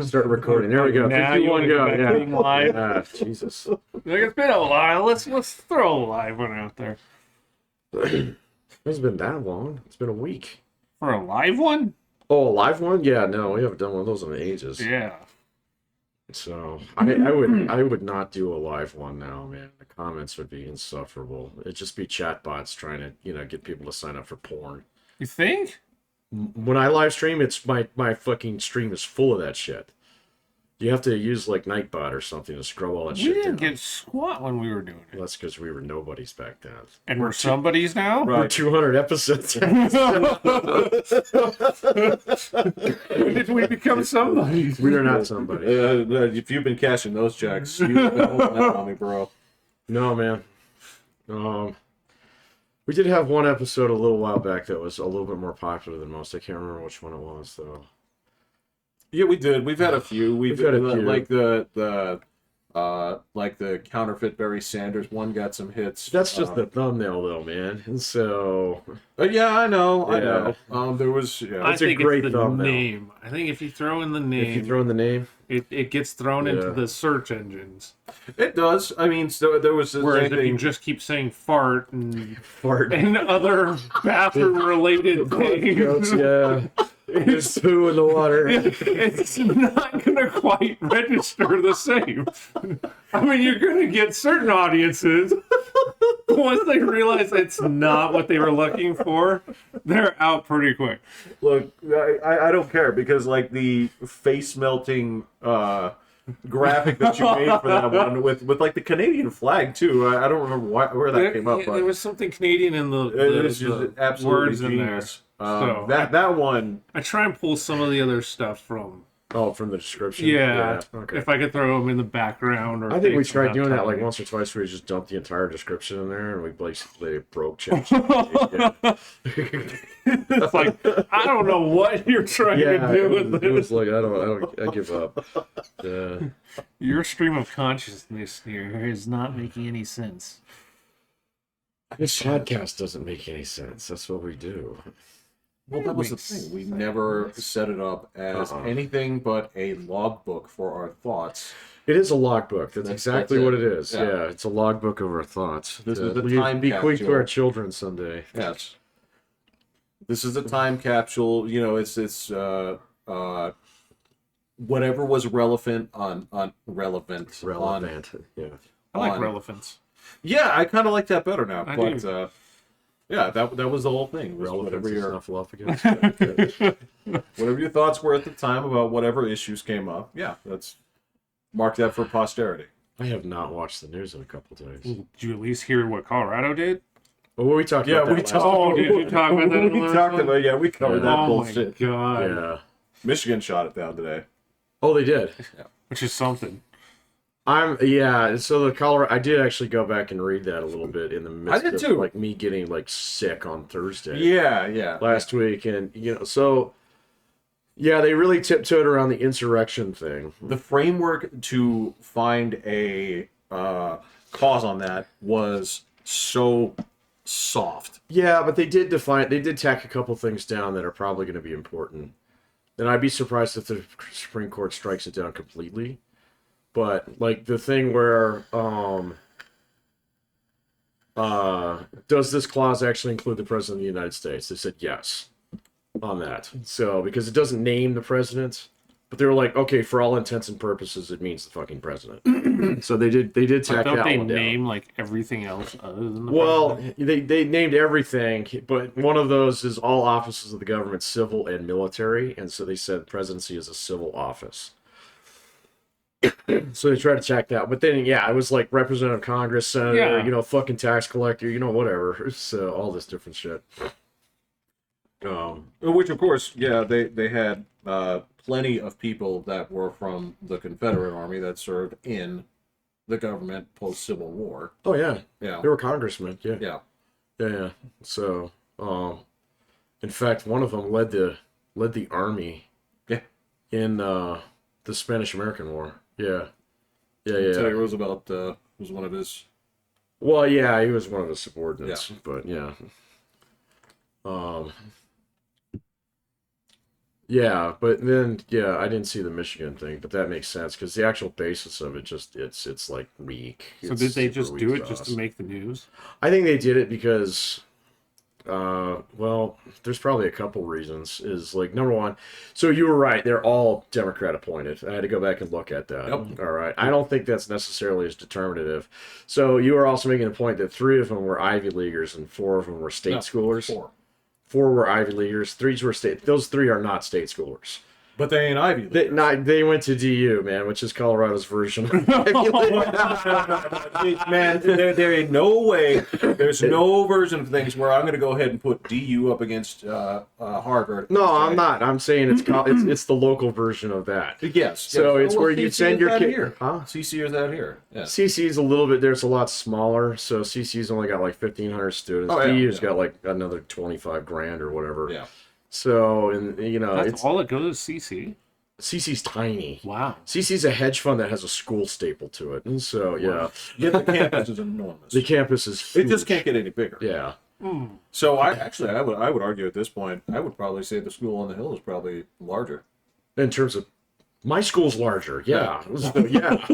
Start recording. There we go. Now 3, 2, you 1, go. Yeah. being live. Ah, Jesus. Like, it's been a while. Let's throw a live one out there. It's been that long. It's been a week. For a live one? Oh, a live one? Yeah, no, we haven't done one of those in ages. Yeah. So I would not do a live one now, man. The comments would be insufferable. It'd just be chatbots trying to, get people to sign up for porn. You think? When I live stream, it's my fucking stream is full of that shit. You have to use like Nightbot or something to scroll all that We shit didn't down. get squat when we were doing it. Well, that's because we were nobodies back then. And we're somebodies now? We're 200 episodes. When did we become somebodies? We are not somebody. If you've been cashing those checks, you've been holding that on me, bro. No, man. We did have one episode a little while back that was a little bit more popular than most. I can't remember which one it was, though. Yeah, we did. We've had a few. We've had a few. like the counterfeit Barry Sanders one got some hits. That's just the thumbnail, though, man. And so, yeah, I know. Yeah. There was. Yeah. I It's a think great it's the thumbnail. name. I think if you throw in the name, if you throw in the name, it gets thrown into Yeah. the search engines. It does. I mean, so there was this Whereas thing. if you just keep saying fart and fart. other bathroom-related Jokes, things, yeah. There's poo in the water. it's not going to quite register the same. I mean, you're going to get certain audiences, but once they realize it's not what they were looking for, they're out pretty quick. Look, I don't care because like the face melting graphic that you made for that one with like the Canadian flag too. I don't remember where that came up, but There was something Canadian in the it was just absolutely words in there. genius. So that one. I try and pull some of the other stuff from. Oh, from the description? Yeah, Okay. if I could throw them in the background. Or I think we things tried without doing that like telling once or twice where we just dumped the entire description in there and we basically broke ChatGPT. It's like, I don't know what you're trying to do with it was this. like I give up. Yeah. Your stream of consciousness here is not making any sense. This podcast doesn't make any sense. That's what we do. Well, that was the thing. We never set it up as anything but a logbook for our thoughts. It is a logbook. That's exactly that's what it. it is. Yeah. Yeah, it's a logbook of our thoughts. This is the We time bequeath to capsule. our children someday. Yes. This is a time capsule. You know, it's whatever was relevant on relevant. Relevant. Yeah. I like on- relevance. Yeah, I kind of like that better now. I but do. yeah, that was the whole thing. Was Relevance whatever is your snuffleupagus. whatever your thoughts were at the time about whatever issues came up. Yeah, that's mark that for posterity. I have not watched the news in a couple days. Did you at least hear what Colorado did? Well, we talked Yeah, about that we last talked. Oh, did you talk about that in the We last talked one? about. Yeah, we covered that Oh bullshit. my god. Yeah. Michigan shot it down today. Oh, they did. Which is something. So the Colorado, I did actually go back and read that a little bit in the midst did of too. like me getting like sick on Thursday Yeah. last week, and so yeah, they really tiptoed around the insurrection thing. The framework to find a cause on that was so soft. Yeah, but they did tack a couple things down that are probably going to be important. And I'd be surprised if the Supreme Court strikes it down completely. But like the thing where does this clause actually include the President of the United States? They said yes on that. So because it doesn't name the president, but they were like, okay, for all intents and purposes, it means the fucking president. So they did tack Don't that they one down. name like everything else other than the Well, president? they named everything, but one of those is all offices of the government, civil and military, and so they said presidency is a civil office. So they tried to check that, but then yeah, it was like representative, Congress, senator, Yeah. fucking tax collector, whatever. So all this different shit. Which, of course, yeah, they had plenty of people that were from the Confederate Army that served in the government post-Civil War. Oh yeah, Yeah. they were congressmen. Yeah. Yeah. So, in fact, one of them led the army. Yeah. In the Spanish-American War. Yeah. Teddy Roosevelt was one of his. Well, yeah, he was one of the subordinates, but yeah. Yeah, but then I didn't see the Michigan thing, but that makes sense because the actual basis of it just it's like weak. So It's did they super just weak do it just sauce. to make the news? I think they did it because well, there's probably a couple reasons. Is like number one, so you were right, they're all Democrat appointed. I had to go back and look at that. Yep. All right. I don't think that's necessarily as determinative. So you were also making the point that 3 of them were Ivy Leaguers and 4 of them were state No, schoolers. 4. 4 were Ivy Leaguers, 3 were state. Those 3 are not state schoolers. But they ain't Ivy League. They went to DU, man, which is Colorado's version of Ivy League. Man, there ain't no way. There's no version of things where I'm going to go ahead and put DU up against Harvard. No, I'm not. I'm saying it's the local version of that. Yes. So yes. it's where you CC send is your that kid. here. Huh? CC is out here. Yeah. CC's a little bit. There's a lot smaller. So CC's only got like 1,500 students. Oh, yeah, DU's yeah. got like another 25 grand or whatever. Yeah. So and That's it's all that goes to CC. CC's tiny. Wow. CC's a hedge fund that has a school staple to it, and so Yet the campus is enormous. the campus is huge. It just can't get any bigger. Yeah. So I would argue at this point, I would probably say the school on the hill is probably larger. In terms of my school's larger. Yeah. Yeah.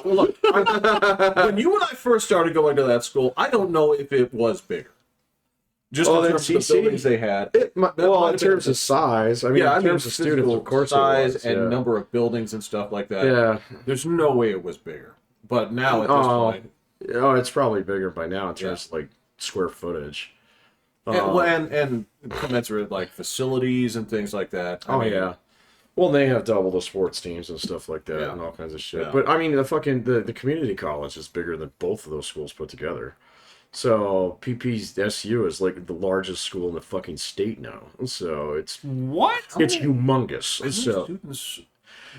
Look. When you and I first started going to that school, I don't know if it was bigger. Just in then terms of the CC? buildings they had. Well, might in have been terms of size, I mean, in terms of students, physical of course, it size was, and yeah. number of buildings and stuff like that. Yeah. There's no way it was bigger. But now at this point, Oh, it's probably bigger by now in terms of like square footage. and commensurate like facilities and things like that. I mean, Yeah. Well, they have double the sports teams and stuff like that Yeah. and all kinds of shit. Yeah. But I mean, the community college is bigger than both of those schools put together. So PP's SU is like the largest school in the fucking state now. So it's What? humongous. How many So students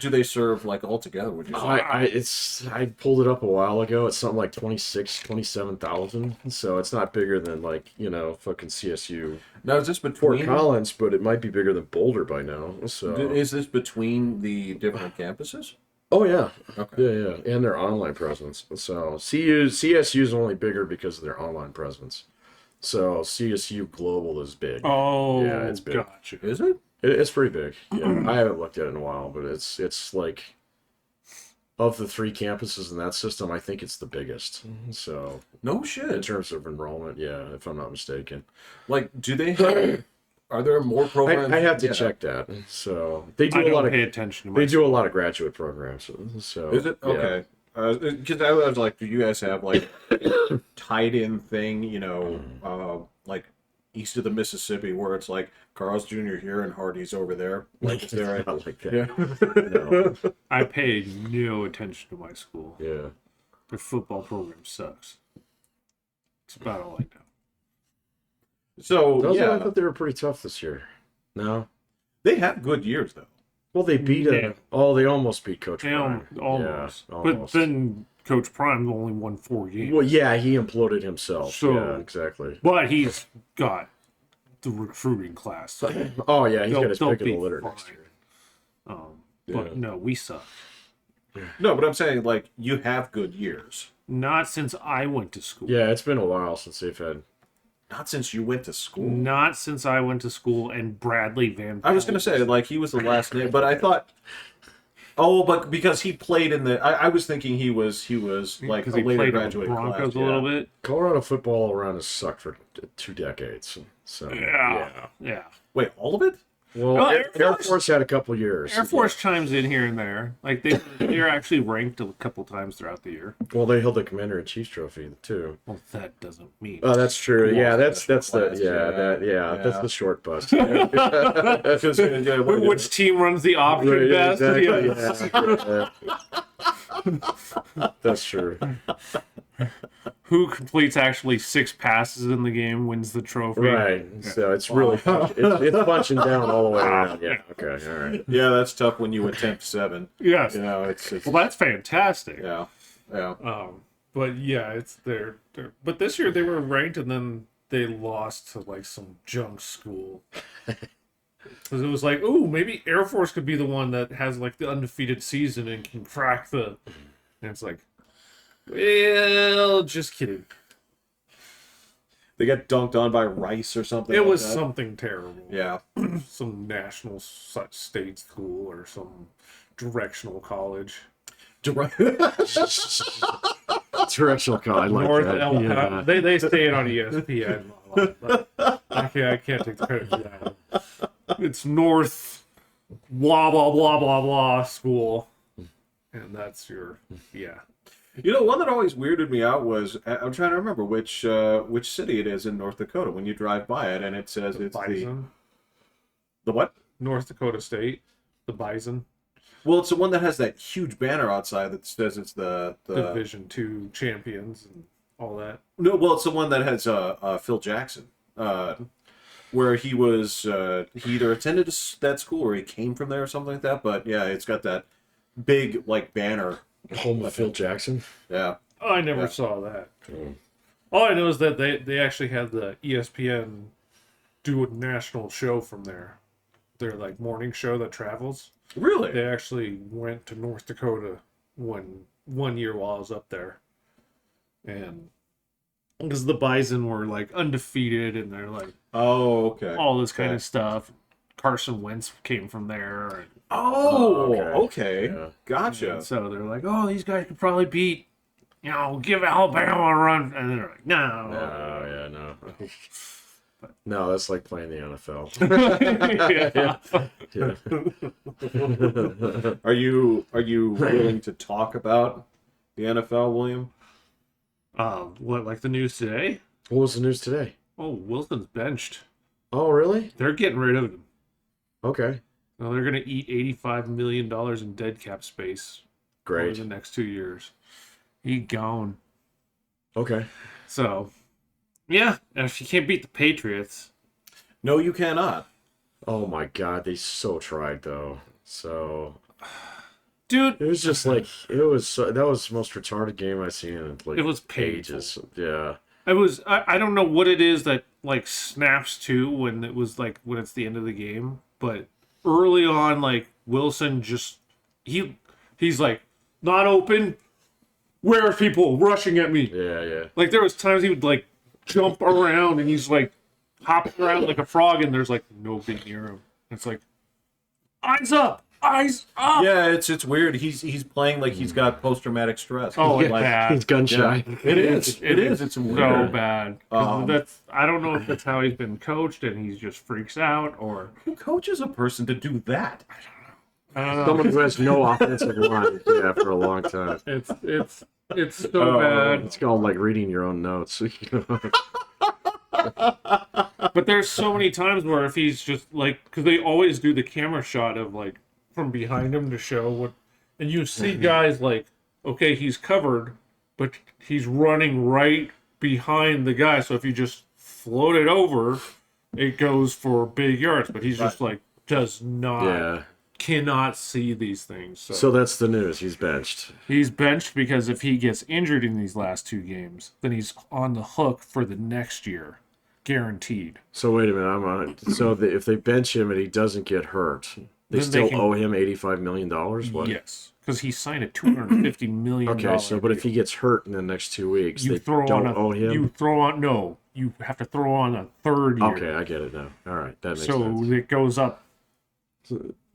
do they serve like all together? Would you say? I pulled it up a while ago. It's something like 27,000. So it's not bigger than like, fucking CSU Now is this Fort between? Collins, but it might be bigger than Boulder by now. So Is this between the different campuses? oh yeah. Okay. Yeah. And their online presence. So CSU is only bigger because of their online presence. So CSU Global is big. Oh, Yeah, it's big. Gotcha. Is it? It's pretty big. Yeah, I haven't looked at it in a while, but it's like of the 3 campuses in that system, I think it's the biggest. So No in shit. terms of enrollment, yeah, if I'm not mistaken, Like, do they have? Are there more programs? I have to Yeah. check that. So they do I a don't lot pay of attention to they my do a lot of graduate programs. So Is it yeah. okay? Because I was like, do you guys have like tied-in thing? Like east of the Mississippi, where it's like Carl's Jr. here and Hardy's over there. Like, is there? It's not like that. Yeah. No. I pay no attention to my school. Yeah. Their football program sucks. That's about all I know. So I yeah, thought they were pretty tough this year. No. they have good years though. Well, they beat Yeah. they almost beat Coach Damn, Prime. almost. Yeah, But almost. then Coach Prime only won 4 games. Well, yeah, he imploded himself. So- yeah, exactly. But he's got the recruiting class. So Oh yeah, he's they'll- got his they'll pick of the be litter fine. next year. But Yeah. no, we suck. No, but I'm saying like you have good years. Not since I went to school. Yeah, it's been a while since they've had. Not since you went to school. Not since I went to school and Bradley Van. I was gonna say like he was the last name, but I thought. Oh, but because he played in the, I was thinking he was like because a he later played on the graduating Broncos class. a little bit. Colorado football all around has sucked for 2 decades. So Yeah. Wait, all of it? Well, Well, Air Air Force had a couple years. Air Force chimes in here and there. Like they're actually ranked a couple times throughout the year. Well, they held the Commander in Chief's trophy too. Well, that doesn't mean. Oh, that's true. Come Yeah, on, that's class, that's the short bus. Right, Because, Which team runs the option best? exactly, yeah. That's true. Who completes actually 6 passes in the game wins the trophy. Right. So it's really it's bunching down all the way around. Yeah. Okay. All right. yeah, that's tough when you attempt 7. Yes. It's Well, that's fantastic. yeah. But yeah, it's they're but this year they were ranked and then they lost to like some junk school. Because it was like, ooh, maybe Air Force could be the one that has like the undefeated season and can crack the. And it's like, well, just kidding. They got dunked on by Rice or something. It like was that. something terrible. Yeah. Some national such state school or some directional college. Directional call. I like North that. El Yeah. they say it on ESPN. But I can't take the credit for that. It's North blah blah blah blah blah school, and that's your You know, one that always weirded me out was I'm trying to remember which city it is in North Dakota when you drive by it and it says it's Bison. The what? North Dakota State, the Bison. Well, it's the one that has that huge banner outside that says it's the Division II champions and all that. No, well, it's the one that has Phil Jackson, where he was he either attended that school or he came from there or something like that. But yeah, it's got that big like banner. Home of Phil Jackson. Yeah. I never saw that. All I know is that they actually had the ESPN do a national show from there. Their like morning show that travels. Really? They actually went to North Dakota one year while I was up there, and because the Bison were like undefeated and they're like Oh, okay. all this kind of stuff. Carson Wentz came from there. And, Oh, okay. okay. Yeah. Gotcha. and so they're like, oh, these guys could probably beat, give Alabama a run. And they're like, no. Oh, yeah, no. No, that's like playing the NFL. Yeah. Yeah. Are you willing to talk about the NFL, William? What, like the news today? What was the news today? Oh, Wilson's benched. Oh, really? They're getting rid of him. Okay. Well, they're going to eat $85 million in dead cap space over Great. the next 2 years. He gone. Okay. So, yeah, if you can't beat the Patriots. No, you cannot. Oh my God, they so tried though. So Dude, it was just like that was the most retarded game I've seen in like it was painful. ages. Yeah. I don't know what it is that like snaps to when it was like when it's the end of the game, but early on, like Wilson just he's like not open. Where are people rushing at me? Yeah, yeah. Like there was times he would like jump around and he's like hopping around like a frog and there's like nobody near him. It's like eyes up. Yeah, it's weird. He's playing like he's got post-traumatic stress. Oh, it's like, bad. He's gun shy. It is. It is. It's so weird. bad. 'Cause I don't know if that's how he's been coached and he just freaks out or Who coaches a person to do that? I don't know. Someone who has no offensive line, yeah, for a long time. It's so bad. It's called like reading your own notes. But there's so many times where if he's just like, because they always do the camera shot of like from behind him to show what, and you see guys like, okay, he's covered, but he's running right behind the guy. So if you just float it over, it goes for big yards. But he's just like does not, Yeah. cannot see these things. So that's the news. He's benched. He's benched because if he gets injured in these last 2 games, then he's on the hook for the next year, guaranteed. So wait a minute. I'm on it. So if they bench him and he doesn't get hurt, they Then still they can- owe him $85 million. What? Yes, because he signed a $250 million. Okay. So, but if he gets hurt in the next 2 weeks, you they throw don't on owe him. you have to throw on a third year. Okay, I get it now. All right, that makes So sense. it goes up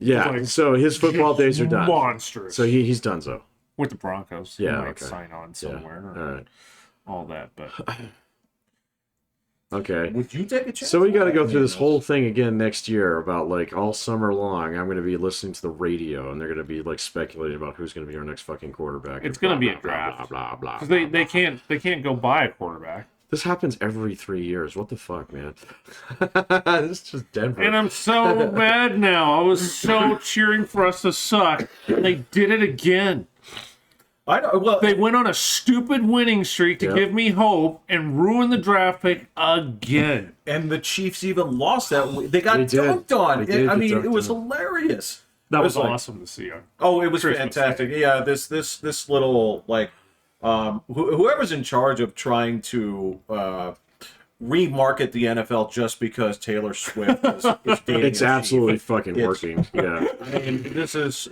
Yeah. like, So his football days are done. monstrous. So he's done. So with the Broncos, Yeah, he might okay. sign on yeah. somewhere or All right. all that. But Okay. Would you take a chance? So we got to go through this whole thing again next year about like all summer long. I'm going to be listening to the radio and they're going to be like speculating about who's going to be our next fucking quarterback. It's going to be a blah, draft. blah, blah, blah, because blah, they blah. can't go buy a quarterback. This happens every 3 years. What the fuck, man? This is just Denver. And I'm so mad now. I was so cheering for us to suck. And they did it again. I know. Well, They went on a stupid winning streak to Yep. give me hope and ruin the draft pick again. and the Chiefs even lost that. They got They did. dunked on. They did I get mean, dunked it was on. hilarious. That It was like- awesome to see. Oh, it was Christmas fantastic. Yeah, this little like whoever's in charge of trying to remarket the NFL just because Taylor Swift is dating it's a absolutely chief. fucking It's- working. Yeah. I mean, this is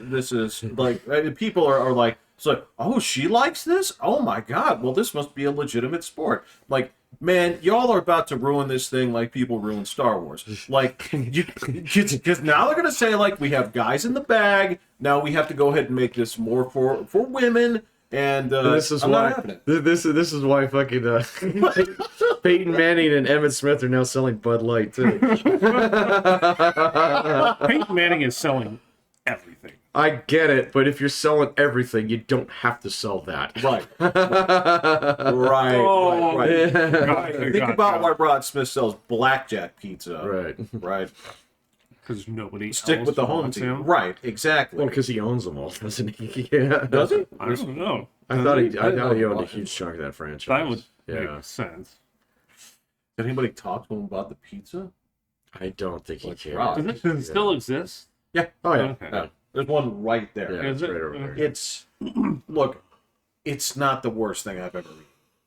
like people are like, it's like, oh, she likes this. Oh my God, well, this must be a legitimate sport. Like man, y'all are about to ruin this thing like people ruin Star Wars. Like, because now they're gonna say like we have guys in the bag. Now we have to go ahead and make this more for women. And this is I'm why not having it. this is why fucking Peyton Manning and Emmitt Smith are now selling Bud Light too. Peyton Manning is selling everything. I get it, but if you're selling everything, you don't have to sell that. Right. Right. Oh, Right. Gotcha, Think about why Rod Smith sells blackjack pizza. Right. Right. Because nobody Stick else with the home wants team. him. Right. Exactly. Well, because he owns them all, doesn't he? Yeah. Does he? I don't know. I thought he owned a Watch huge chunk of that franchise. That would Yeah. make sense. Did anybody talk to him about the pizza? I don't think he Like cares. Rob. Does it still exist? Yeah. Oh yeah. Okay. Yeah. There's one right there. Yeah, Is it's it? right over there. It's look, it's not the worst thing I've ever eaten,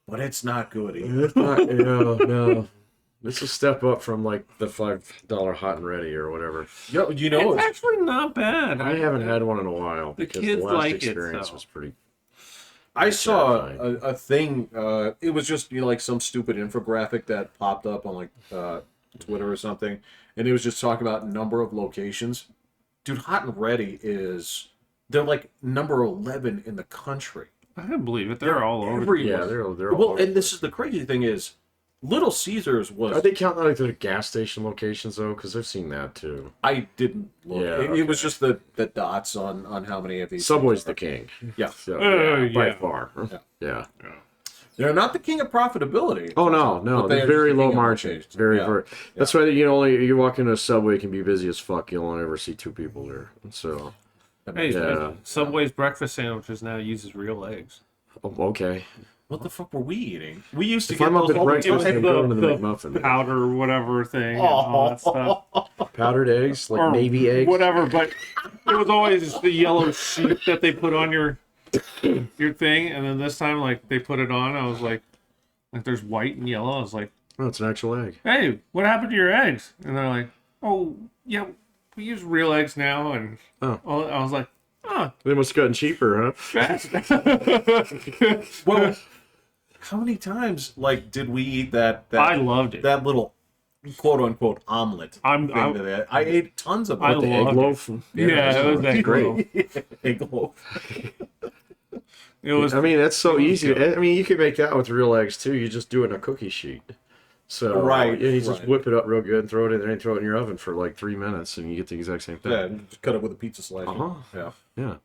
but it's not good either. It's not, no. It's a step up from like the $5 hot and ready or whatever. You know, It's actually not bad. I haven't had one in a while The because kids the last like it, experience though. was pretty. I saw terrifying. a thing. It was just like some stupid infographic that popped up on like Twitter or something, and it was just talking about number of locations. Dude, Hot and Ready they're like number 11 in the country. I can't believe it. They're all over. everywhere. Yeah, they're all Well, over. and this is the crazy thing is, Little Caesars was. Are they counting like the gas station locations though? Because I've seen that too. I didn't look. Yeah, It was okay. just the dots on how many of these. Subway's the king. Yeah. So, by yeah. far. Yeah. Yeah. They're not the king of profitability. Oh no, But they they're are very just the low king of margin. locations. Very, Yeah. very. That's why you walk into a Subway, it can be busy as fuck. You'll only ever see two people there. So, Hey, Yeah. Subway's breakfast sandwiches now uses real eggs. okay. What the fuck were we eating? We used to If get I'm up those at all the breakfast, time. I'm going to the McMuffin. man. powder or whatever thing and all that stuff. Powdered eggs, like Or navy eggs. whatever, but it was always the yellow sheet that they put on your thing, and then this time like they put it on, I was like there's white and yellow. I was like, Oh, it's an actual egg. hey, what happened to your eggs? And they're like, oh yeah, we use real eggs now, and Oh. I was like, oh, They must have gotten cheaper, huh? fast. Well, how many times like did we eat that I loved it. that little quote unquote omelet thing that I ate tons of I it. The egg loved loaf. Yeah, it was that great. Egg loaf. It was. I mean, that's so was easy. good. I mean, you can make that with real eggs too. You just do it in a cookie sheet. So Right, and you just right. whip it up real good and throw it in there and throw it in your oven for like 3 minutes and you get the exact same thing. Yeah, and just cut it with a pizza slice. Uh-huh. Yeah. Yeah.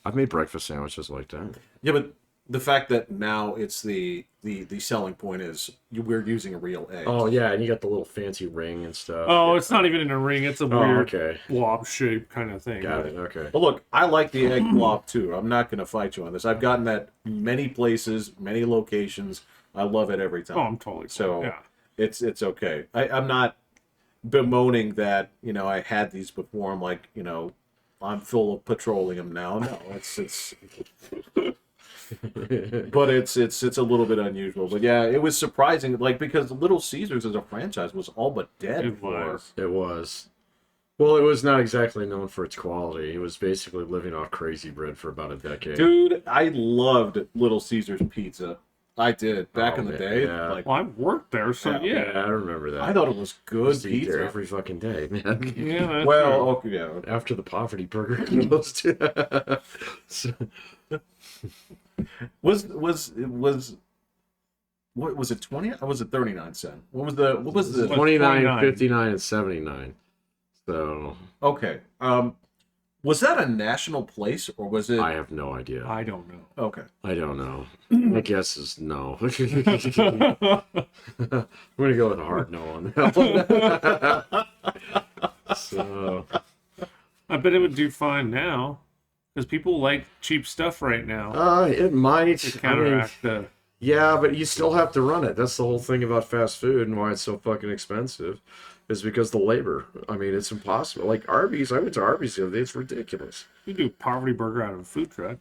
I've made breakfast sandwiches like that. Yeah, but the fact that now it's the selling point is we're using a real egg. Oh yeah, and you got the little fancy ring and stuff. Oh, it's not even in a ring. It's a Oh, weird okay. blob shape kind of thing. Got it. Okay. But look, I like the egg blob too. I'm not going to fight you on this. I've gotten that many places, many locations. I love it every time. Oh, I'm totally So yeah. it's okay. I'm not bemoaning that I had these before. I'm like I'm full of petroleum now. No, it's but it's a little bit unusual. But yeah, it was surprising, like because Little Caesars as a franchise was all but dead. It was. It was. Well, it was not exactly known for its quality. It was basically living off crazy bread for about a decade. Dude, I loved Little Caesars pizza. I did back Oh, in the man, day. yeah. Like Well, I worked there, so Yeah. yeah. Yeah, I remember that. I thought it was good used to eat there pizza. every fucking day, man. Yeah, that's Well, true. okay, yeah. After the poverty burger closed. So, Was what was it 20 or was it 39 cent? What was the 29, 29. 59, and 79. So okay. Was that a national place or was it I have no idea. I don't know. okay. I don't know. My guess is no. I'm gonna go with a hard no on that one. So I bet it would do fine now, because people like cheap stuff right now it might. to I mean, counteract the. yeah, but you still have to run it. That's the whole thing about fast food and why it's so fucking expensive, is because the labor. I mean, it's impossible. Like Arby's, I went to Arby's the other day. It's ridiculous. You do a poverty burger out of a food truck.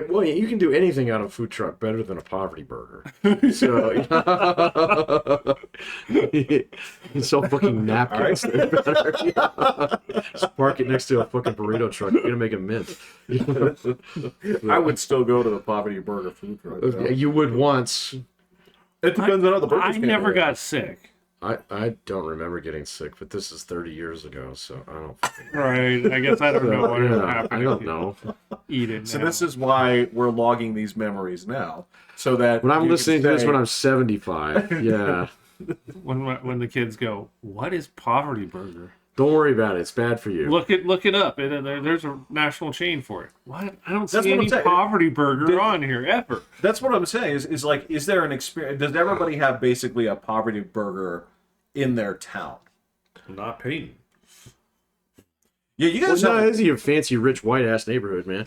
Well, you can do anything out of a food truck better than a poverty burger. So you sell fucking napkins. They're better. Just park it next to a fucking burrito truck. You're gonna make a mint. I would still go to the Poverty Burger food truck. though. You would once. It depends on how the burgers I came never around. got sick. I don't remember getting sick, but this is 30 years ago, so I don't fucking know. Right. I guess I don't know what Yeah, happened. I don't know. Eat it So now. this is why we're logging these memories now, so that When I'm you can listening to this say- when I'm 75, yeah. when the kids go, what is Poverty Burger? Don't worry about it. It's bad for you. Look it up. There's a national chain for it. What? I don't That's see what I'm any saying. Poverty Burger on here ever. That's what I'm saying. Is like, is there an experience? Does everybody have basically a poverty burger in their town? Not Peyton. Yeah, you Well, guys no, have, this is a fancy, rich, white-ass neighborhood, man.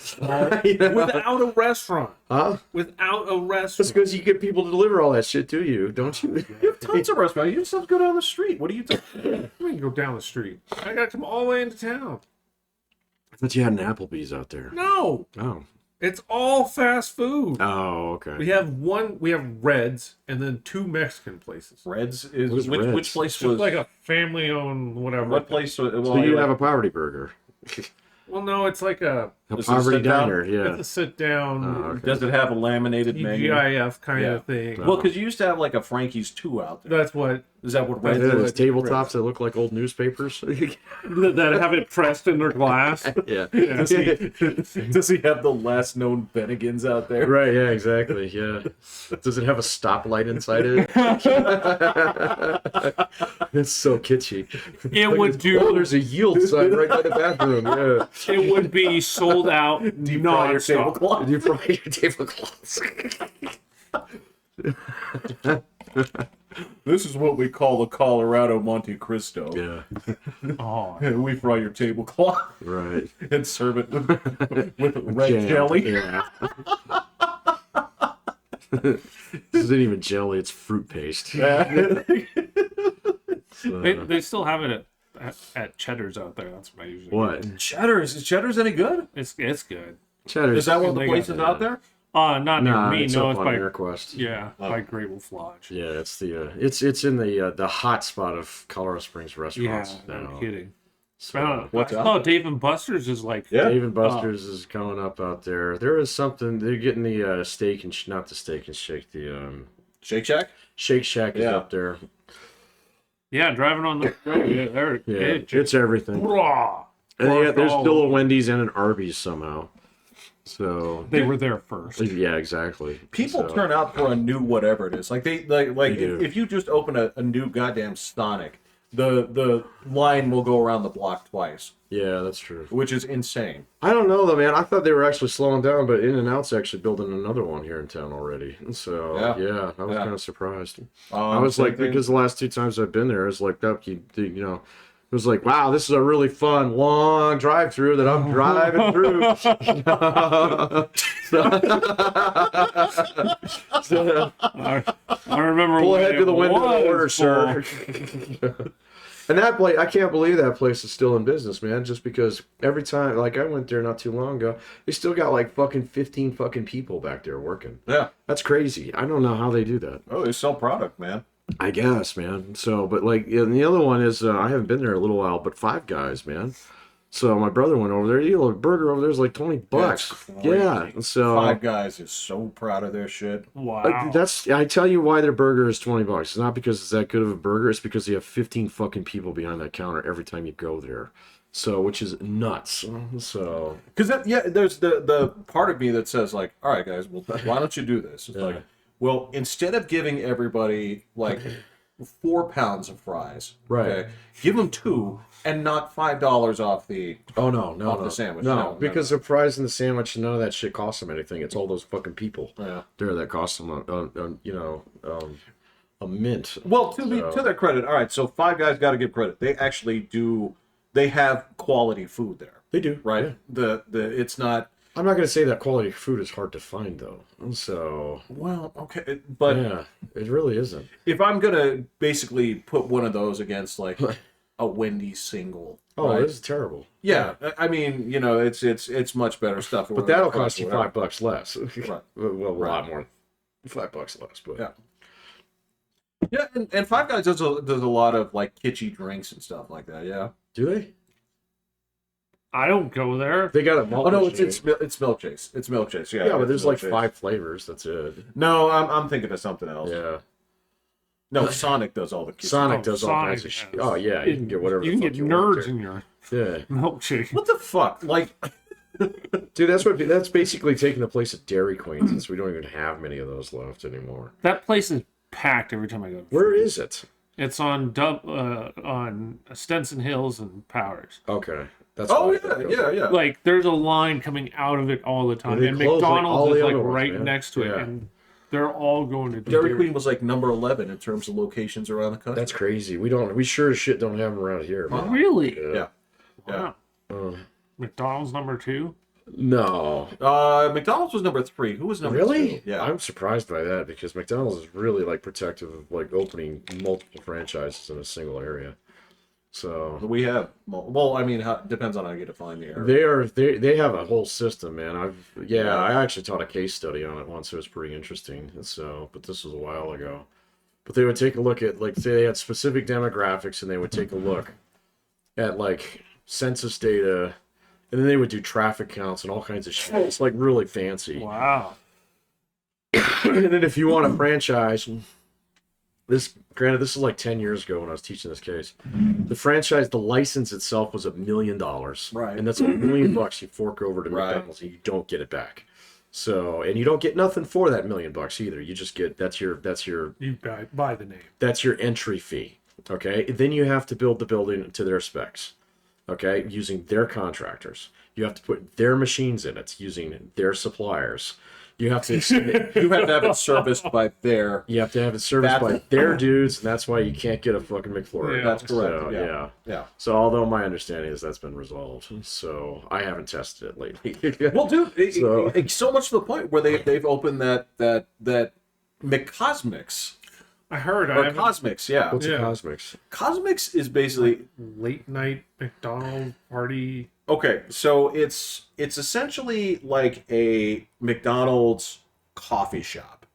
You know? Without a restaurant. Huh? Without a That's restaurant. because you get people to deliver all that shit to you, don't you? you have tons of restaurants. You just have to go down the street. What are you talking? We can go down the street. I gotta come all the way into town. I thought you had an Applebee's out there. No, Oh. it's all fast food. Oh, okay. We have Reds and then 2 Mexican places. Reds What is is which Reds? place It's was like a family-owned whatever. what place? Was, well, So you have a poverty burger. Well, no, it's like a A This is poverty sit down? diner, yeah. it's a sit-down Oh, okay. Does it have a laminated menu? TGIF kind Yeah. of thing. No. Well, because you used to have like a Frankie's 2 out there. That's what Is that what Yeah, Reds those is? tabletops that look like old newspapers. that have it pressed in their glass. Yeah. Does he have the last known Bennigans out there? Right, yeah, exactly. Yeah. Does it have a stoplight inside it? It's so kitschy. It Like would it's- do. Oh, there's a yield sign right by the bathroom. Yeah. It would be sold out Deep fry your non-stop. tablecloth. You fry your tablecloths. This is what we call the Colorado Monte Cristo. Yeah. Oh, We fry your tablecloth Right. and serve it with red Jam. jelly. Yeah. This isn't even jelly, it's fruit paste. they still have it at Cheddars out there. That's what I usually. What? Cheddars. Is Cheddars any good? It's good. Cheddar. Is that one of the They got places that. out there? Not near Nah, me. it's No, up it's on by AirQuest. by Grateful Lodge. Yeah, it's the it's in the hot spot of Colorado Springs Yeah, restaurants. no now. kidding. So, What's I up? saw Dave and Buster's is like Yeah. Dave and Buster's is coming up out there. There is something they're getting the steak and not the steak and shake, the Shake Shack? Shake Shack is Yeah. up there. driving on the road. Yeah, there. Yeah, it just- it's everything. Raw. And there's all still a over. Wendy's and an Arby's somehow. So They were there first. yeah, exactly. People So, turn out for a new whatever it is. Like they do. if you just open a new goddamn Stonic, the line will go around the block twice, Yeah, that's true. which is insane. I don't know though, man. I thought they were actually slowing down, but In-N-Out's actually building another one here in town already. So yeah, I was Yeah. kind of surprised. I was same like, thing. because the last 2 times I've been there, it's like that. You know, it was like, wow, this is a really fun long drive-through that I'm driving through. So, I remember pull when ahead to it the window was and order, full. sir. And that place, I can't believe that place is still in business, man. Just because every time, like I went there not too long ago, they still got like fucking 15 fucking people back there working. Yeah. That's crazy. I don't know how they do that. Oh, they sell product, man. I guess, man. So, but like, and the other one is, I haven't been there a little while, but Five Guys, man. So my brother went over there. You know, a burger over there is like $20. That's crazy. Yeah. So Five Guys is so proud of their shit. Wow. that's, I tell you why their burger is $20. It's not because it's that good of a burger. It's because they have 15 fucking people behind that counter every time you go there. So, which is nuts. So, Because there's the part of me that says like, all right, guys, well, why don't you do this? It's like, well, instead of giving everybody like 4 pounds of fries, Right. okay, give them 2 and knock $5 off the. oh no, no, Off no. the sandwich. No, No, because the fries and the sandwich, none of that shit costs them anything. It's all those fucking people Yeah. there that cost them, a mint. Well, to their credit, all right. So Five Guys got to give credit. They actually do. They have quality food there, They do, right? yeah. The it's not. I'm not going to say that quality food is hard to find, though. So, Well, okay, but yeah, it really isn't. if I'm gonna basically put one of those against like a Wendy's single, Oh, right? this is terrible. Yeah, I mean, you know, it's much better stuff. But that'll cost you whatever. $5 less. Right. Well, a Right. lot more. $5 less, but Yeah. Yeah, and Five Guys does a lot of like kitschy drinks and stuff like that. Yeah. do they? I don't go there. They got a malt Oh no, machine. it's milkshakes. It's milkshakes. Yeah. Yeah, but it's there's like milkshakes. 5 flavors. That's it. No, I'm thinking of something else. Yeah. No, Sonic does all the kitchen. Sonic Oh, does all Sonic kinds of shit. has- Oh yeah, you can get whatever. You the can fuck get you want nerds there. in your Yeah, milkshake. What the fuck? Like, dude, that's basically taking the place of Dairy Queen since we don't even have many of those left anymore. That place is packed every time I go. Where is it? It's on Stenson Hills and Powers. Okay, that's oh why I yeah, don't go yeah, there. yeah. Like there's a line coming out of it all the time, They and close, like, all McDonald's the is like other ones, right man. next to it, Yeah. and they're all going to Dairy Queen was like number 11 in terms of locations around the country. That's crazy. We sure as shit don't have them around here, man. Really? yeah. Wow. Uh, McDonald's number 2. no. McDonald's was number 3. Who was number Really? 2? Yeah. I'm surprised by that because McDonald's is really like protective of like opening multiple franchises in a single area. So We have, well, I mean, depends on how you define the area. they have a whole system, man. I actually taught a case study on it once. It was pretty interesting. So, but this was a while ago. But they would take a look at like say they had specific demographics, and they would take a look at like census data, and then they would do traffic counts and all kinds of shit. It's like really fancy. Wow. And then if you want a franchise, this is like 10 years ago when I was teaching this case. The license itself was $1 million. Right. And that's $1 million you fork over to Right. McDonald's and you don't get it back. So, and you don't get nothing for that $1 million either. You just get, that's your You buy the name. that's your entry fee. Okay. Then you have to build the building to their specs. Okay. Using their contractors. You have to put their machines in it using their suppliers. You have to You have to have it serviced by their. You have to have it serviced by their dudes, and that's why you can't get a fucking McFlurry. Yeah. That's correct. So, yeah. Yeah. So, although my understanding is that's been resolved, so I haven't tested it lately. Well, dude, So- so much to the point where they've opened that McCosmics I heard. I or haven't- Cosmics, yeah. What's Yeah. a Cosmics? Cosmics is basically late night McDonald's party. okay. So it's essentially like a McDonald's coffee shop,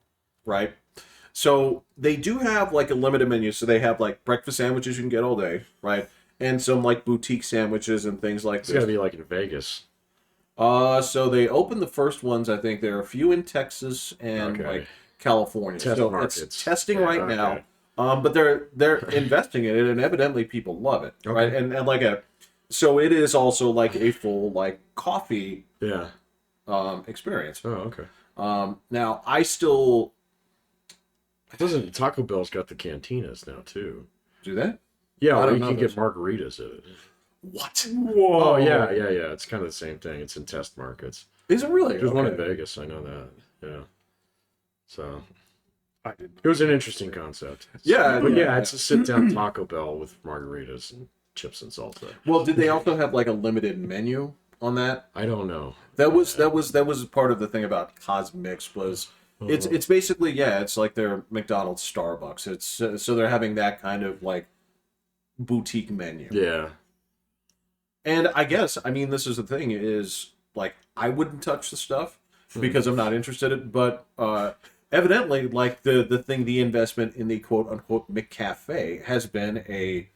right? So they do have like a limited menu. So they have like breakfast sandwiches you can get all day, right? And some like boutique sandwiches and things like It's this. got to be like in Vegas. So they opened the first ones. I think there are a few in Texas and Okay. like California. Test so markets. it's testing Yeah, right okay. now. But they're investing in it, and evidently people love it, right? And like so it is also like a full like coffee Yeah. experience. Oh, okay. Now I still Doesn't Taco Bell's got the cantinas now too? do that. Yeah, I or don't you know can those. get margaritas at it. What Whoa. Oh yeah. It's kind of the same thing. It's in test markets. is it really? There's one in Okay. Vegas. I know that. Yeah. So I didn't. it was an interesting concept. Yeah, But yeah, it's a sit down Taco Bell with margaritas and chips and salsa. Well, did they also have like a limited menu on that? I don't know. That was part of the thing about Cosmics was it's basically it's like their McDonald's Starbucks. It's so they're having that kind of like boutique menu. Yeah. And I guess I mean this is the thing is like I wouldn't touch the stuff because I'm not interested in but evidently like the investment in the quote unquote McCafe has been a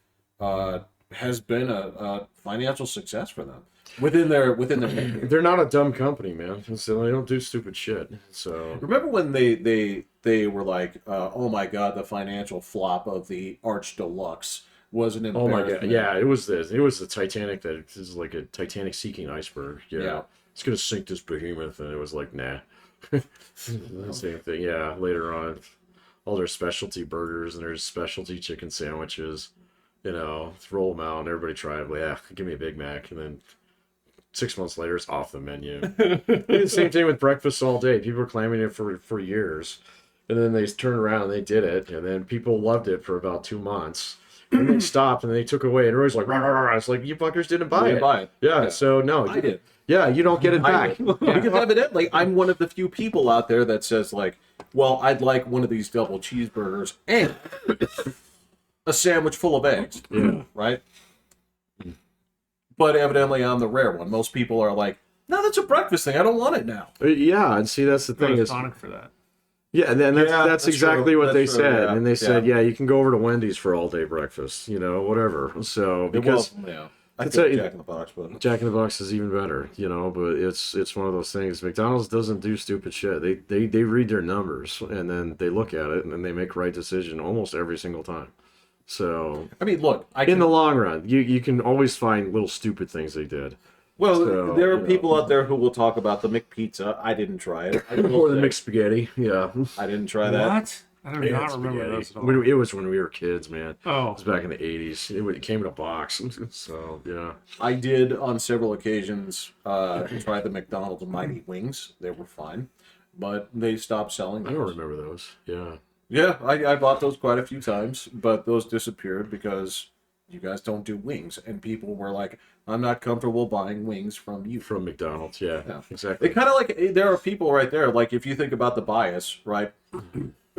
financial success for them within their menu. They're not a dumb company, man. So they don't do stupid shit. So Remember when they were like, oh my god, the financial flop of the Arch Deluxe was an oh my embarrassment. god, yeah, it was this. It was the Titanic that is like a Titanic seeking iceberg. Yeah. It's gonna sink this behemoth, and it was like, nah. The same thing. Yeah. Later on, all their specialty burgers and their specialty chicken sandwiches. You know, roll them out and everybody try it. Like, yeah, give me a Big Mac, and then 6 months later, it's off the menu. The same thing with breakfast all day. People were claiming it for years, and then they turned around and they did it, and then people loved it for about 2 months. And they stopped and they took away, and everybody's like, rah, rah, rah. It's like, you fuckers didn't buy it. Yeah, so no. I did. Yeah, you don't get it I back. did. Because evidently I'm one of the few people out there that says like, well, I'd like one of these double cheeseburgers and a sandwich full of eggs. Yeah. Right? But evidently I'm the rare one. Most people are like, no, that's a breakfast thing. I don't want it now. Yeah, and see, that's the Go thing to is, Sonic for that. yeah, and then that's that's exactly true. what they That's true, said. yeah. And they said, Yeah. yeah, you can go over to Wendy's for all day breakfast, you know, whatever. So, because Well, yeah. I It's think a- Jack in the Box, but Jack in the Box is even better, you know, but it's one of those things. McDonald's doesn't do stupid shit. They read their numbers and then they look at it and then they make right decision almost every single time. So I mean, look, in the long run, you can always find little stupid things they did. well, so, there are you know. people out there who will talk about the McPizza. I didn't try it. I will Or the say, mixed spaghetti, yeah. I didn't try that. What? I do Yeah, not remember spaghetti. those at all. It was when we were kids, man. It Oh, was back in the 80s. It came in a box. So, yeah. I did on several occasions try the McDonald's Mighty Wings. They were fine, but they stopped selling I those. don't remember those. Yeah. Yeah, I bought those quite a few times, but those disappeared because you guys don't do wings, and people were like, "I'm not comfortable buying wings from you." From McDonald's, yeah. Yeah. Exactly. It kind of like there are people right there. Like if you think about the bias, right?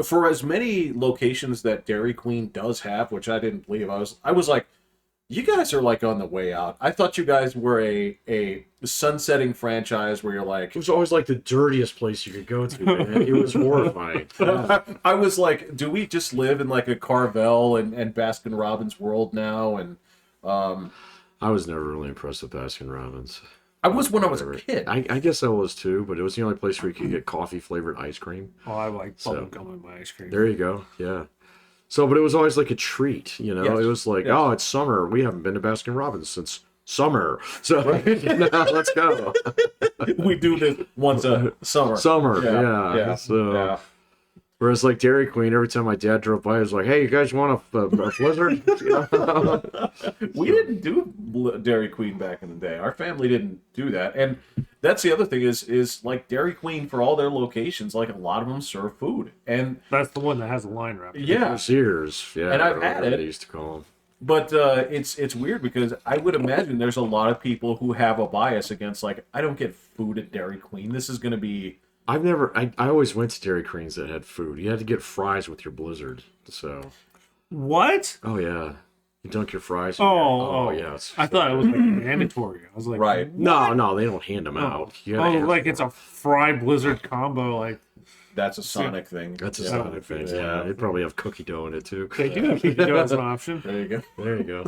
For as many locations that Dairy Queen does have, which I didn't believe, I was like, you guys are like on the way out. I thought you guys were a sunsetting franchise where you're like. It was always like the dirtiest place you could go to, man. It was horrifying. I was like, do we just live in like a Carvel and Baskin Robbins world now? And I was never really impressed with Baskin Robbins. I was when I was a Whatever. kid. I guess I was too, but it was the only place where you could get coffee flavored ice cream. well, I like So- bubble gum in my ice cream. There you go. Yeah. So, but it was always like a treat, you know? Yes. It was like, Yes. oh, it's summer. We haven't been to Baskin Robbins since summer. So, let's go. We do this once a summer. Summer. Yeah, Yeah. yeah, So, yeah. whereas like Dairy Queen, every time my dad drove by, he was like, hey, you guys want a blizzard? You know? We didn't do Dairy Queen back in the day. Our family didn't do that. And that's the other thing is like Dairy Queen for all their locations, like a lot of them serve food. And That's the one that has a line wrap. yeah, Sears. Yeah. And I've or had whatever it. They used to call them. but it's weird because I would imagine there's a lot of people who have a bias against like I don't get food at Dairy Queen. This is going to be I always went to Dairy Queens that had food. You had to get fries with your blizzard. So, What? oh yeah, you dunk your fries. in Oh, there. yeah. I thought it was like mandatory. I was like, right. No, they don't hand them out. You gotta ask like for it's a fry blizzard combo. Like That's a Sonic thing. That's a Yeah. Sonic thing. Yeah, they probably have cookie dough in it too. they do keep it as an option. There you go. There you go.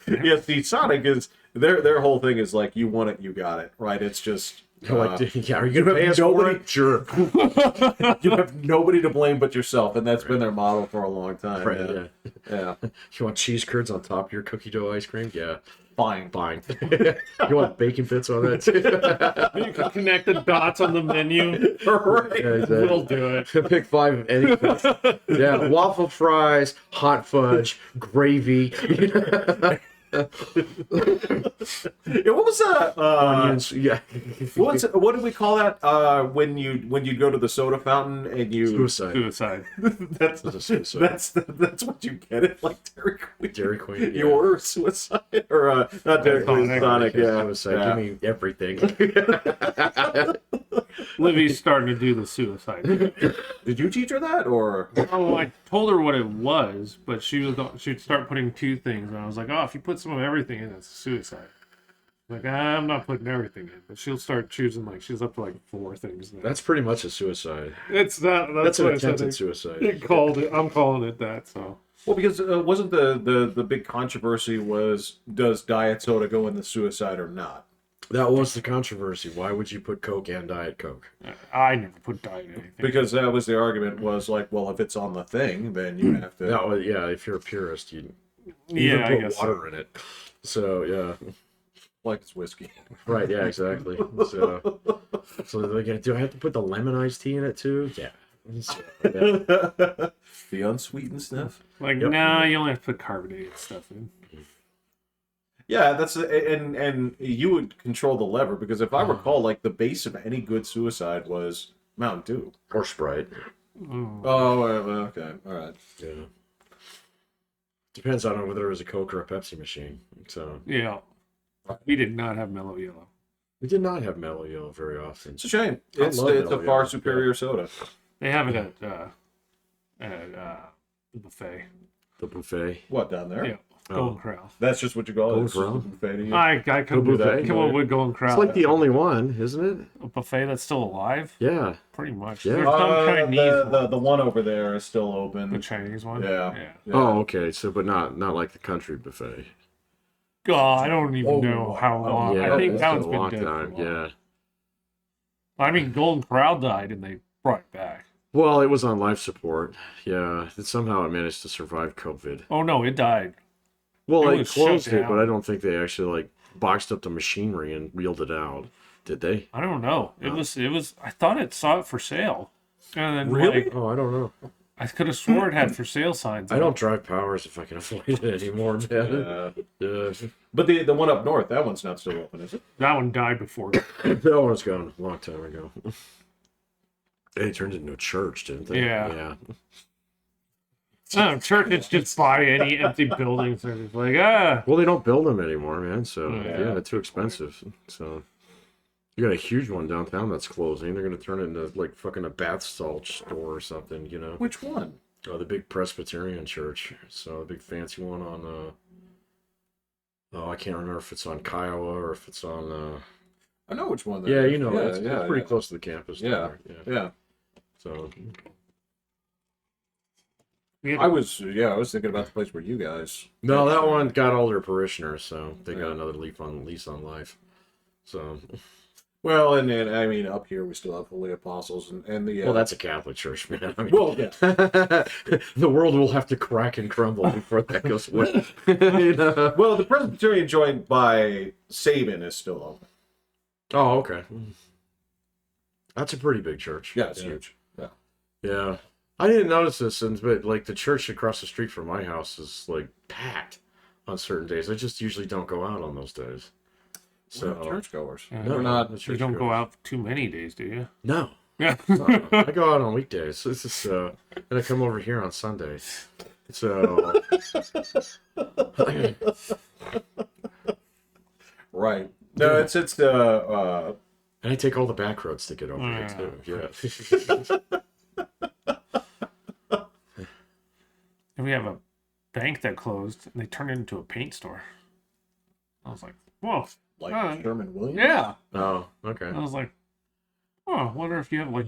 Yeah, see, Sonic is their whole thing is like you want it, you got it, right? It's just Yeah, are you gonna pay have us for nobody- it? Sure. you have nobody to blame but yourself, and that's been their model for a long time. Right. yeah. Yeah. Yeah. You want cheese curds on top of your cookie dough ice cream? Yeah. Fine. Fine. You want bacon bits on that too? You can connect the dots on the menu. Right. Yeah, exactly. We'll do it. Pick 5 of anything. Yeah, waffle fries, hot fudge, gravy, Yeah, what was that? onions. Yeah. What do we call that? When you go to the soda fountain and you Suicide. Suicide. that's That's a suicide. that's what you get it like Dairy Queen. Dairy Queen. You order suicide or not Dairy Queen, Sonic. Sonic. Yeah. Suicide. Yeah. Give me everything. Livy's starting to do the suicide. Did you teach her that or? Oh, I told her what it was, but she'd start putting two things, and I was like, oh, if you put some of everything in, it's suicide. Like, I'm not putting everything in, but she'll start choosing like she's up to like 4 things now. That's pretty much a suicide. It's not. That's an what I said. attempted suicide. It called it. I'm calling it that. So Well, because wasn't the big controversy was does diet soda go in the suicide or not? That was the controversy. Why would you put Coke and Diet Coke? I never put diet in anything. Because that was the argument was like, well, if it's on the thing, then you have to. That was, yeah, if you're a purist, you Yeah, I even guess put water in it. So yeah, Like it's whiskey. right, yeah, exactly. So they're gonna do I have to put the lemon iced tea in it too? Yeah. So, yeah. The unsweetened stuff. Like, Yep. nah, you only have to put carbonated stuff in. Yeah, that's and you would control the lever because if I recall, like the base of any good suicide was Mountain Dew. Or Sprite. Oh, okay, all right. Yeah. Depends on whether it was a Coke or a Pepsi machine. So Yeah. We did not have mellow yellow. we did not have Mellow Yellow very often. It's a shame. I It's love a Mellow far Yellow. superior soda. They have it at the buffet. The buffet. What down there? Yeah. Golden Corral. That's just what you call it. Golden It's just a Corral? buffet to you? I couldn't The do that. buffet? Come on with Golden Corral. It's like the only one, isn't it? a buffet that's still alive. Yeah. Pretty much. Yeah. There's some Chinese the one over there is still open. the Chinese one. Yeah. Yeah. Yeah. Oh, okay. So, but not like the country buffet. God, I don't even Oh, know how long. Yeah, I think it's that been one's a been long dead time. for a while. Yeah. I mean, Golden Corral died and they brought it back. Well, it was on life support. Yeah, somehow it managed to survive COVID. Oh no, it died. Well, It they was shut closed it, but down. I don't think they actually like boxed up the machinery and wheeled it out. Did they? I don't know. It No. was. I thought it saw it for sale, and then Really? like Oh, I don't know. I could have swore it had for sale signs. I don't drive Powers if I can avoid it anymore, man. Yeah. But the one up north, that one's not still open, is it? That one died before. That one was gone a long time ago. They turned into a church, didn't they? Yeah. Yeah. Churches just buy any empty buildings. They're just like, ah. Well, they don't build them anymore, man. So Yeah. yeah, they're too expensive. So you got a huge one downtown that's closing. They're gonna turn it into like fucking a bath salt store or something, you know? Which one? Oh, the big Presbyterian church. So the big fancy one on oh, I can't remember if it's on Kiowa or if it's on I know which one. That yeah, is. you know, Yeah, it's pretty close to the campus. down Yeah. there. Yeah. Yeah. So We had- I was thinking about the place where you guys. no, that one got all their parishioners, so they got Yeah. another lease on life. So Well, and then I mean, up here we still have Holy Apostles and the. well, that's a Catholic church, man. I mean, Well, yeah. the world will have to crack and crumble before that goes away. You know? Well, the Presbyterian joint by Sabin is still open. Oh, okay. That's a pretty big church. Yeah, it's huge. Yeah. Yeah. I didn't notice this, but like the church across the street from my house is like packed on certain days. I just usually don't go out on those days. So So churchgoers. Yeah. no, We're not. the You don't go churchgoers. out too many days, do you? No. Yeah. I go out on weekdays. This is and I come over here on Sundays. So Right. No, it's the. and I take all the back roads to get over Yeah. here too. Yeah. And we have a bank that closed and they turned it into a paint store. I was like, whoa. Like Sherman Williams. Yeah. Oh, okay. I was like, oh, I wonder if you have like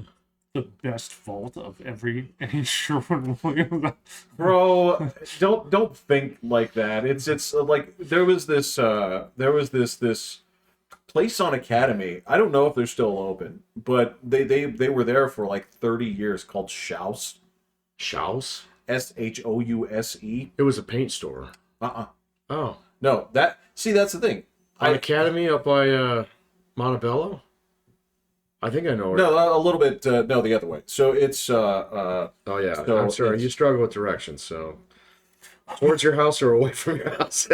the best vault of any Sherwin-Williams. Bro, don't think like that. It's like there was this place on Academy. I don't know if they're still open, but they were there for like 30 years called Schaus. Schaus? Shouse. It was a paint store. Oh. No, that's the thing. On Academy up by Montebello? I think I know where. No, a little bit. No, the other way. So it's. Oh yeah. So I'm sorry. it's- You struggle with directions, so towards your house or away from your house.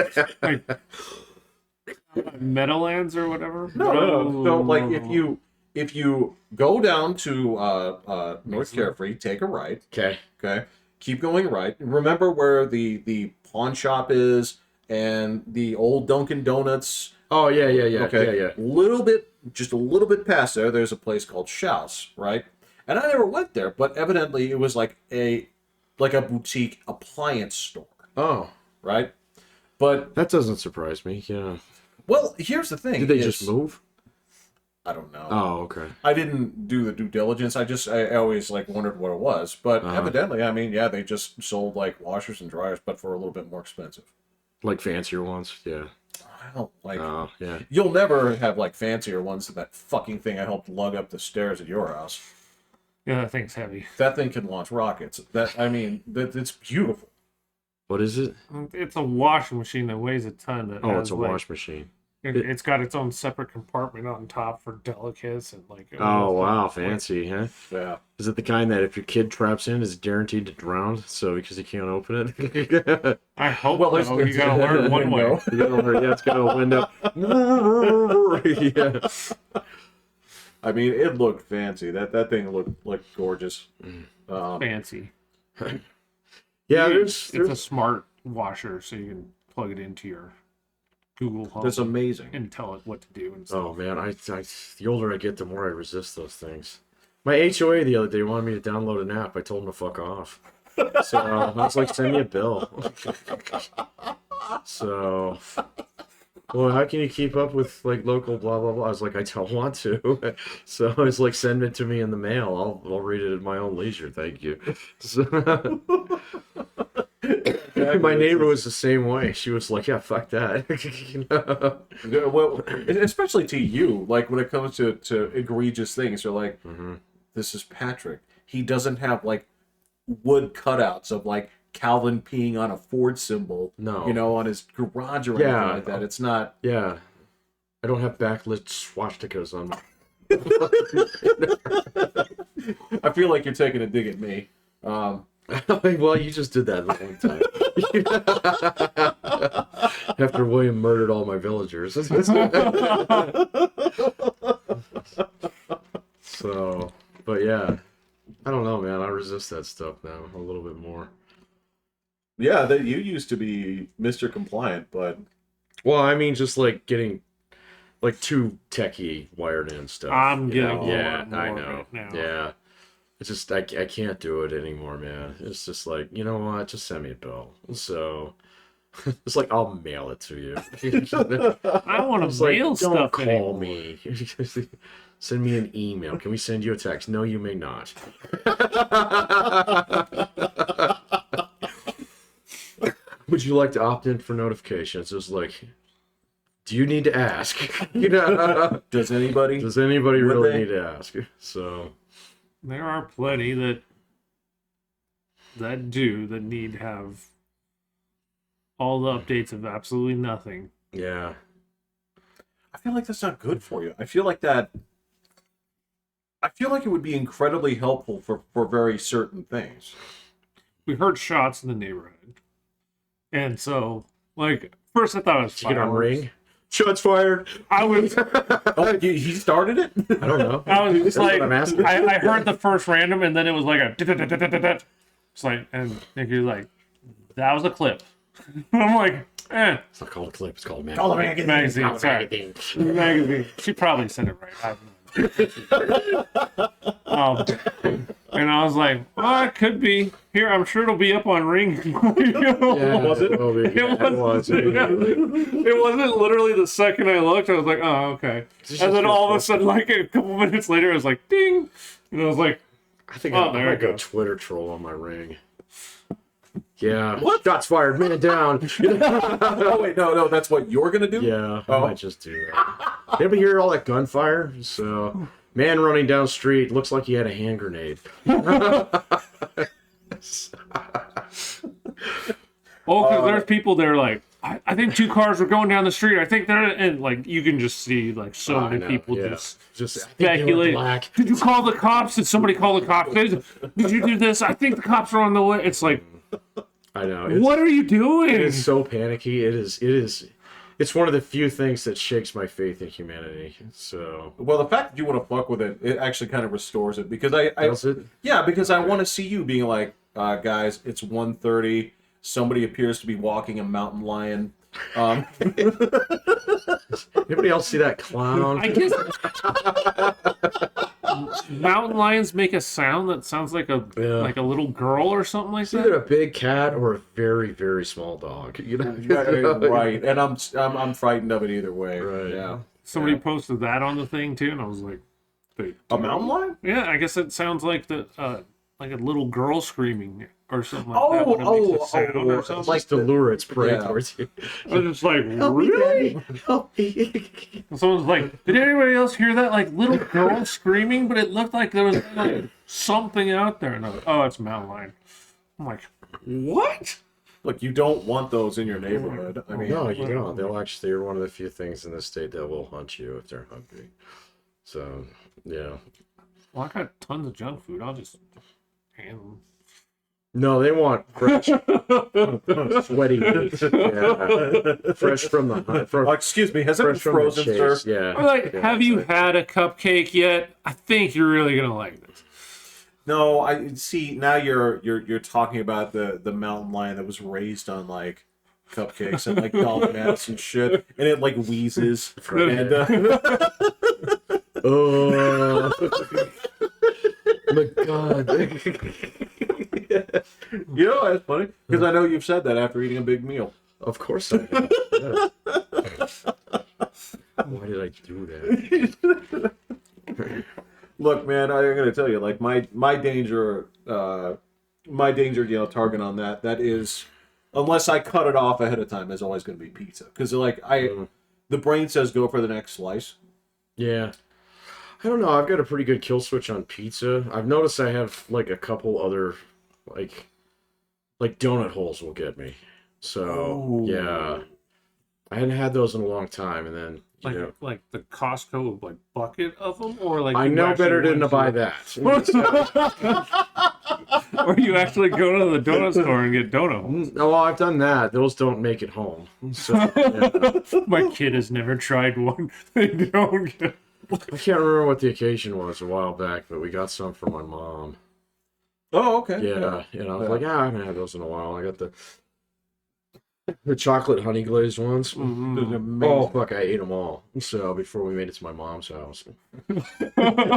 Meadowlands or whatever. No. So like if you go down to North Carefree, take a right. Okay. Okay. Keep going right. Remember where the pawn shop is and the old Dunkin' Donuts. Oh yeah. Okay. Yeah. Just a little bit past there, there's a place called Schaus, right? And I never went there, but evidently it was like a boutique appliance store, Oh, right? But that doesn't surprise me. Yeah. well, here's the thing. Did they is- just move? I don't know. Oh, okay. I didn't do the due diligence. I always like wondered what it was, but evidently, I mean, yeah, they just sold like washers and dryers, but for a little bit more expensive. Like fancier ones. Yeah. Well, like Oh, yeah. you'll never have like fancier ones than that fucking thing I helped lug up the stairs at your house. Yeah, that thing's heavy. That thing can launch rockets. It's beautiful. What is it? It's a washing machine that weighs a ton. That Oh, has, it's a like, wash machine. It's got its own separate compartment on top for delicates and like. Oh wow, fancy, huh? Yeah. Is it the kind that if your kid traps in, is guaranteed to drown? So because he can't open it. I hope. Well, So. You gotta learn one way. Yeah, it's got a window. Yeah. I mean, it looked fancy. That thing looked gorgeous. Fancy. Yeah, It's a smart washer, so you can plug it into your Google Home That's amazing. and tell it what to do and stuff. Oh man, I the older I get, the more I resist those things. My HOA the other day wanted me to download an app. I told him to fuck off. So I was like, send me a bill. So, well, how can you keep up with like local blah blah blah? I was like, I don't want to. So I was like, send it to me in the mail. I'll read it at my own leisure. Thank you. So, Yeah, exactly. My neighbor was the same way. She was like, "Yeah, fuck that." You know? Well, especially to you, like when it comes to egregious things, you're like, this is Patrick. He doesn't have like wood cutouts of like Calvin peeing on a Ford symbol, No. you know, on his garage or anything like that. It's not. Yeah, I don't have backlit swastikas on. I feel like you're taking a dig at me. Well, you just did that the one time. After William murdered all my villagers. So, but yeah, I don't know, man. I resist that stuff now a little bit more. Yeah, that you used to be Mr. Compliant, but Well, I mean, just like getting like too techie wired in stuff. I'm you know? getting Yeah, more I of know. it now. Yeah, it's just I can't do it anymore, man. It's just like, you know what? Just send me a bill. So it's like I'll mail it to you. I want It's to like, mail don't stuff call anymore. me. Send me an email. Can we send you a text? No, you may not. Would you like to opt in for notifications? It's like, do you need to ask? You know, does anybody? does anybody Would really they? need to ask? So, There are plenty that need to have all the updates of absolutely nothing. yeah. I feel like that's not good for you. I feel like that. I feel like it would be incredibly helpful for very certain things. We heard shots in the neighborhood, and so like first I thought it was Did you get on fireworks. Ring? Shots fired. I was Oh, he started it? I don't know. I was just That's what like I'm asking. I heard the first random, and then it was like a it's like, and Nikki was like, that was a clip. I'm like, It's not called a clip. It's called a Call magazine. the magazine. magazine. Sorry, magazine. She probably said it right. I don't know. And I was like, well, it could be here. I'm sure it'll be up on Ring. Yeah, Was it? will be. Yeah, it was. It wasn't literally the second I looked. I was like, oh, okay. And then all of a sudden, like a couple minutes later, it was like, ding. And I was like, I think Oh, I there might it go goes. Twitter troll on my Ring. Yeah. What? Shots fired. Man down. Oh wait, no, that's what you're gonna do? Yeah, I Oh. might just do that. Ever hear all that gunfire? So, man running down street, looks like he had a hand grenade. oh, because there's people there like, I think two cars were going down the street. I think they're, and like, you can just see like so I many know, people yeah. just I think they were speculate. black. Did you call the cops? Did somebody call the cops? Did you do this? I think the cops are on the way. It's like, I know. It's, what are you doing? It is so panicky. It is. It's one of the few things that shakes my faith in humanity. So, Well, the fact that you want to fuck with it, it actually kind of restores it because does it? yeah, because I want to see you being like, guys, it's 1:30. Somebody appears to be walking a mountain lion. Anybody else see that clown? I guess mountain lions make a sound that sounds like a little girl or something like It's either a that. big cat or a very, very small dog. You know? Right, and I'm frightened of it either way. Right. Yeah. Somebody posted that on the thing too, and I was like, wait, A mountain lion? yeah, I guess it sounds like like a little girl screaming or something like that. When it makes a sound or something. Like to lure its prey Yeah. towards you. I was just like, really? Help me. And someone's like, did anybody else hear that like little girl screaming? But it looked like there was like something out there. And I was like, oh, it's a mountain lion. I'm like, what? Look, you don't want those in your neighborhood. I mean, No, you don't. They're one of the few things in the state that will hunt you if they're hungry. So, yeah. Well, I got tons of junk food. I'll just hand them. No, they want fresh, sweaty meat. Yeah. Fresh from the hunt. oh, excuse me, has it been Fresh from the frozen, sir? chase. Yeah. I'm like, Yeah, have you exactly. had a cupcake yet? I think you're really gonna like this. No, I see. Now you're talking about the mountain lion that was raised on like cupcakes and like golf mats and shit, and it like wheezes. And Oh my god. you know that's funny because I know you've said that after eating a big meal. Of course I have. Yeah. Why did I do that? Look, man, I'm gonna tell you, like my danger, target on that is unless I cut it off ahead of time, there's always going to be pizza. Because like the brain says go for the next slice. Yeah. I don't know. I've got a pretty good kill switch on pizza. I've noticed I have like a couple other like donut holes will get me. So yeah, I hadn't had those in a long time, and then like the Costco like bucket of them, or like I you know actually better than to went buy that. or you actually go to the donut store and get donuts. No, well, I've done that. Those don't make it home. So yeah. My kid has never tried one. They don't get. I can't remember what the occasion was a while back, but we got some from my mom. Oh, okay. Yeah, and I was like, I haven't had those in a while. I got the chocolate honey glazed ones. Mm-hmm. Oh fuck, I ate them all. So before we made it to my mom's house,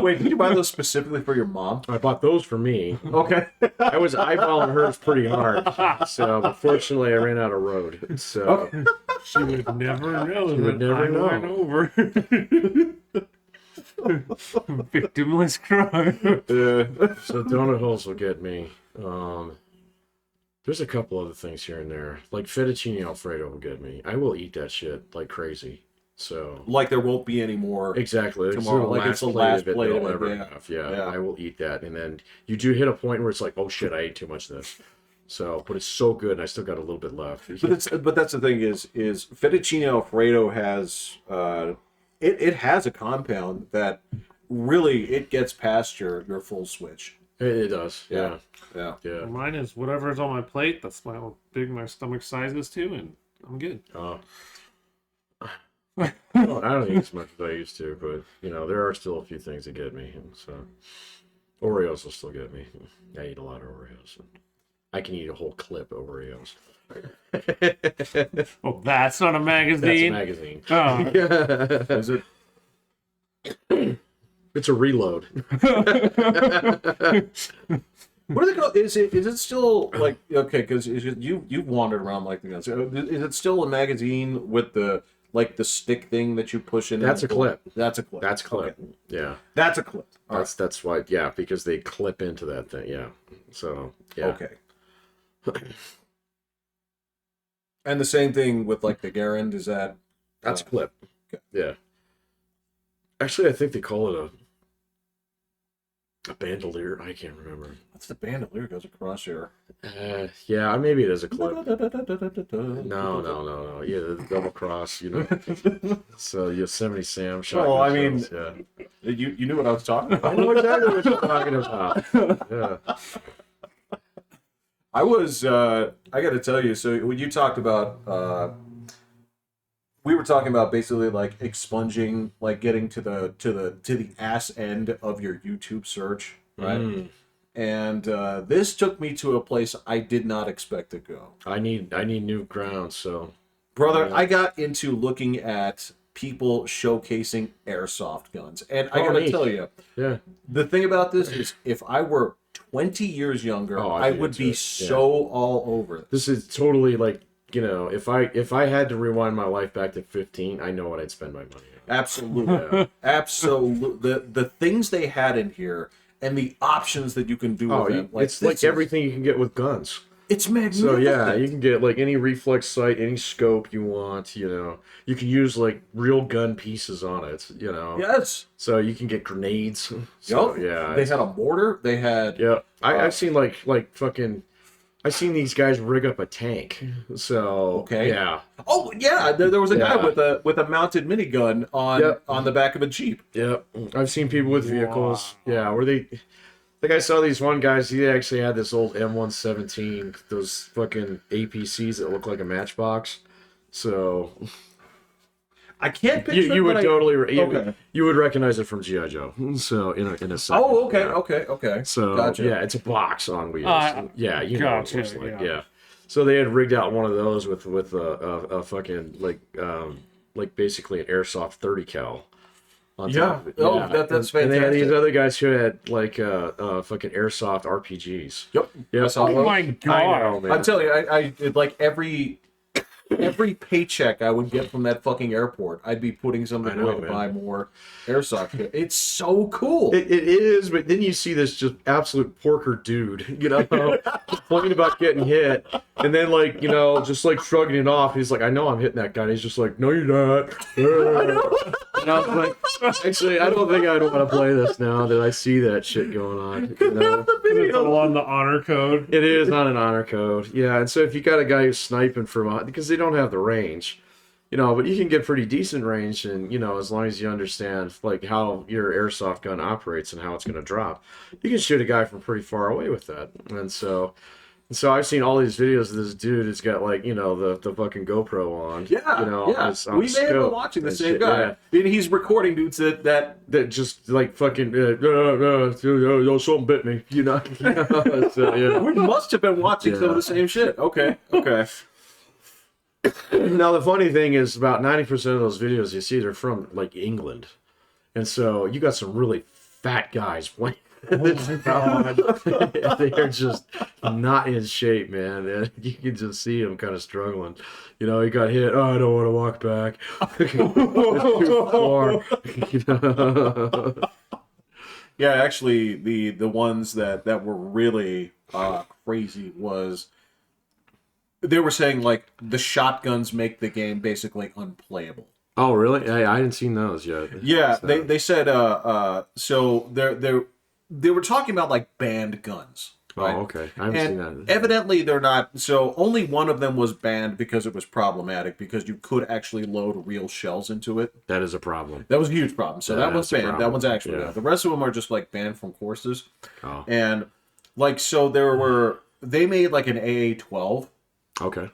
Wait, did you buy those specifically for your mom? I bought those for me. Okay. I was eyeballing hers pretty hard, so unfortunately I ran out of road. So She would never know. She would that never I know. went over. Victimless crime. so donut holes will get me. There's a couple other things here and there, like fettuccine alfredo will get me. I will eat that shit like crazy. So Like there won't be any more. exactly, Tomorrow, like it's the last plate that of I'll it, ever yeah. have. Yeah, Yeah. I will eat that, and then you do hit a point where it's like, oh shit, I ate too much of this. So, but it's so good, and I still got a little bit left. But that's the thing is fettuccine alfredo has it has a compound that really it gets past your full switch. It does. Yeah. Yeah. Yeah. Yeah. Mine is whatever's on my plate. That's how big my stomach size is too, and I'm good. Well, I don't eat as much as I used to, but there are still a few things that get me. So Oreos will still get me. I eat a lot of Oreos. I can eat a whole clip of Oreos. Oh, that's not a That's a magazine. magazine. Oh, Is it? It's a reload. What do they call? Is it still like okay? Because you've wandered around like the guns. Is it still a magazine with the stick thing that you push in? That's a clip. That's a clip. That's clip. Okay. Yeah. That's a clip. All right. That's why. Yeah, because they clip into that thing. Yeah. So yeah. Okay. And the same thing with like the Garand. Is that? That's a clip. Okay. Yeah. Actually, I think they call it a bandolier. I can't remember. What's the bandolier goes across here? Yeah, maybe it is a clip. No. Yeah, the double cross. So Yosemite Sam shot. Oh, I mean, yeah. You knew what I was talking I about. know exactly what you're talking about. Yeah. I was. I got to tell you. So when you talked about, we were talking about basically like expunging, like getting to the ass end of your YouTube search, right? And this took me to a place I did not expect to go. I need new ground. So, Brother, Yeah. I got into looking at people showcasing airsoft guns, and I Oh, got to neat. tell you, yeah. the thing about this is, if I were 20 years younger, Oh, I I'd be would into be it. so all over this. This is totally like if I had to rewind my life back to 15, I know what I'd spend my money on. Absolutely, absolutely. The things they had in here and the options that you can do Oh, with them, it's this like is- everything you can get with guns. It's magnificent. So yeah, you can get like any reflex sight, any scope you want. You can use like real gun pieces on it. Yes. So you can get grenades. So Yep. yeah, They had a mortar. They had. yeah. I've seen like fucking. I've seen these guys rig up a tank. So Okay. yeah, Oh yeah, there was a guy Yeah. with a mounted minigun on Yep. on the back of a Jeep. yeah. I've seen people with vehicles. Yeah, where they. Like I saw these one guys. He actually had this old M117, those fucking APCs that look like a matchbox. So I can't picture. you it, would but totally Okay. you would recognize it from GI Joe. So in a second. Oh, okay, Yeah. okay. So Gotcha. yeah, it's a box on wheels. Yeah, you know gotcha, what it looks like. yeah. Yeah. So they had rigged out one of those with a fucking like basically an airsoft 30 cal. On Yeah. top of it. Oh, that's And they had these fantastic. other guys who had like fucking airsoft RPGs. Yep. Yeah. I saw oh those. my I god! know, man. I'm telling you, I like every every paycheck I would get from that fucking airport, I'd be putting something away to buy more airsoft shit. It's so cool. It is, but then you see this just absolute porker dude, complaining about getting hit, and then just shrugging it off. He's like, I know I'm hitting that guy. And he's just like, no, you're not. And I was like, actually, I don't think I want to play this now that I see that shit going on. It's all on the honor code. It is on an honor code, yeah. And so if you got a guy who's sniping from, because they don't have the range, but you can get pretty decent range, and as long as you understand how your airsoft gun operates and how it's going to drop, you can shoot a guy from pretty far away with that. And so I've seen all these videos of this dude who's got the fucking GoPro on. Yeah. We may have been watching the same guy. Yeah. And he's recording dudes that just fucking something bit me. So, yeah. We must have been watching some of the same shit. Okay. Now the funny thing is, about 90% of those videos you see, they're from England, and so you got some really fat guys playing. Oh my God. They're just not in shape, man. And you can just see them kind of struggling. He got hit. Oh, I don't want to walk back. It's too far. Yeah, actually, the ones that were really crazy was they were saying the shotguns make the game basically unplayable. Oh, really? I hadn't seen those yet. Yeah, so. They said so they were talking about banned guns. Right? Oh, okay. I haven't seen that. Evidently, they're not. So only one of them was banned because it was problematic, because you could actually load real shells into it. That is a problem. That was a huge problem. So that one's banned. That one's actually banned. The rest of them are just banned from courses. Oh. And so they made an AA-12. Okay.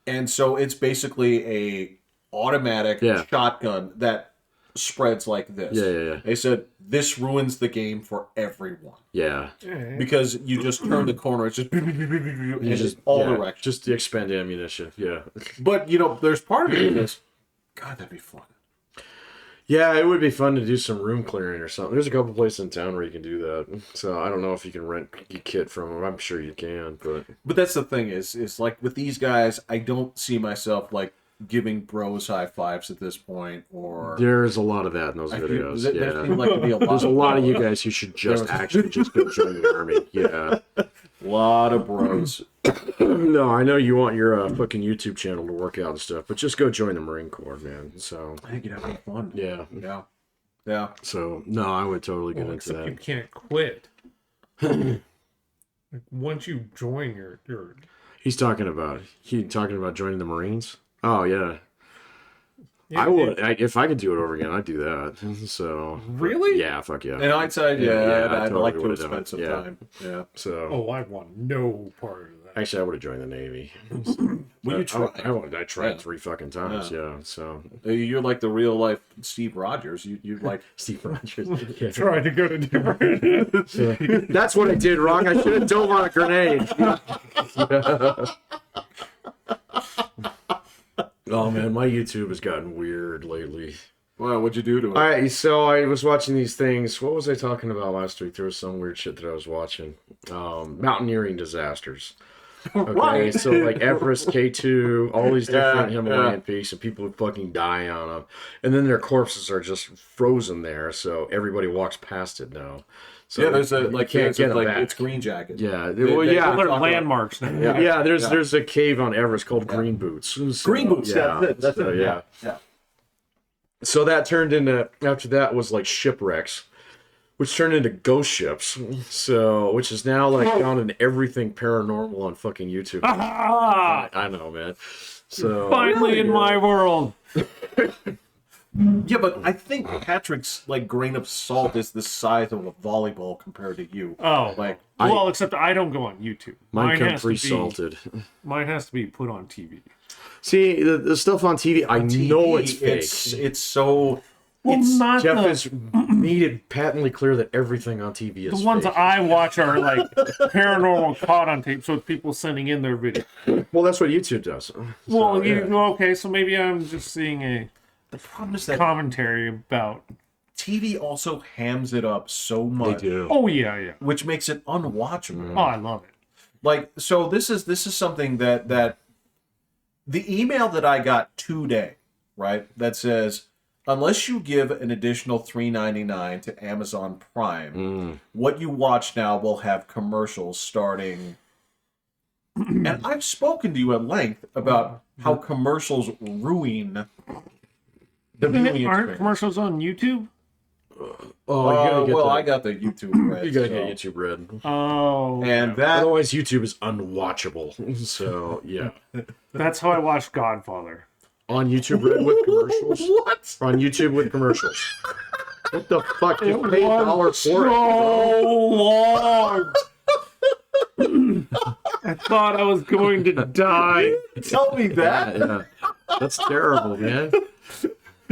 And so it's basically a automatic shotgun that spreads like this. Yeah. They said this ruins the game for everyone. Yeah. Because you just turn the corner, it's just it's all directions. Just to expend ammunition. Yeah. But there's part of it that's God, that'd be fun. Yeah, it would be fun to do some room clearing or something. There's a couple places in town where you can do that. So I don't know if you can rent your kit from them. I'm sure you can, but that's the thing is with these guys, I don't see myself giving bros high fives at this point, or there's a lot of that in those videos. There's a lot of you guys who should just go join the army. Yeah, a lot of bros. No, I know you want your fucking YouTube channel to work out and stuff, but just go join the Marine Corps, man. So I think you'd have fun. Yeah. So no, I would totally get into that. You can't quit. Once you join your He's talking about joining the Marines. Oh yeah, I would. If I could do it over again, I'd do that. So really, yeah, fuck yeah. And I'd say I'd totally like to spend spend some time. Yeah. So I want no part of that. Actually, I would have joined the Navy. Well, you tried. I tried 3 fucking times. Yeah. So you're like the real life Steve Rogers. You like Steve Rogers. Yeah. Tried to go to different. That's what I did wrong. I should have dove on a grenade. Oh man, my YouTube has gotten weird lately. Wow, what'd you do to it? All right, so I was watching these things. What was I talking about last week? There was some weird shit that I was watching. Mountaineering disasters. Okay, Right. So Everest, K2, all these different Himalayan peaks, and people fucking die on them. And then their corpses are just frozen there, so everybody walks past it now. So there's a can't get them back. it's Green Jacket. Yeah, They're landmarks now. Yeah, there's a cave on Everest called Green Boots. So, Green Boots. That's it. Yeah. So that turned into, after that was shipwrecks, which turned into ghost ships. So, which is now gone into everything paranormal on fucking YouTube. I know, man. So finally in my world. Yeah, but I think Patrick's grain of salt is the size of a volleyball compared to you. Oh, except I don't go on YouTube. Mine comes pre-salted. Mine has to be put on TV. See, the stuff on TV, I know it's fake. It's so. Well, Jeff has made it patently clear that everything on TV is the ones fake. I watch are paranormal caught on tape, so it's people sending in their video. Well, that's what YouTube does. Well, okay, so maybe I'm just seeing The problem is that commentary about TV also hams it up so much. They do. Oh yeah. Which makes it unwatchable. Oh, I love it. So this is something that the email that I got today, right, that says, unless you give an additional $3.99 to Amazon Prime, what you watch now will have commercials starting. And I've spoken to you at length about how commercials ruin the viewing Aren't experience. commercials on YouTube? Oh, you gotta get I got the YouTube Red. you gotta so. get YouTube Red. Oh, And that Otherwise, YouTube is unwatchable. So yeah, that's how I watched Godfather. on YouTube Red with commercials. what? On YouTube with commercials. What the fuck? You paid $1 for it. So long. I thought I was going to die. Tell me that. Yeah, that's terrible, man.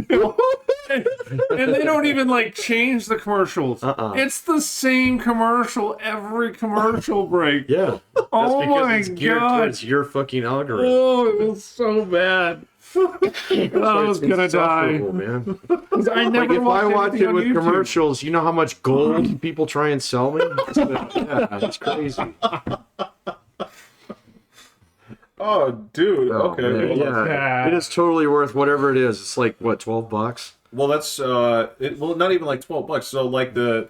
And they don't even like change the commercials. It's the same commercial every commercial break. Yeah. That's Oh because my it's geared God. towards your fucking algorithm. Oh, it was so bad. I thought I was gonna die. Insufferable, man. I Like never if I watch anything it on with YouTube. commercials, you know how much gold people try and sell me? Yeah, it's crazy. Oh, dude. Oh, Okay. man, Well, yeah, it is totally worth whatever it is. It's like what, $12? well, that's not even like $12. So like the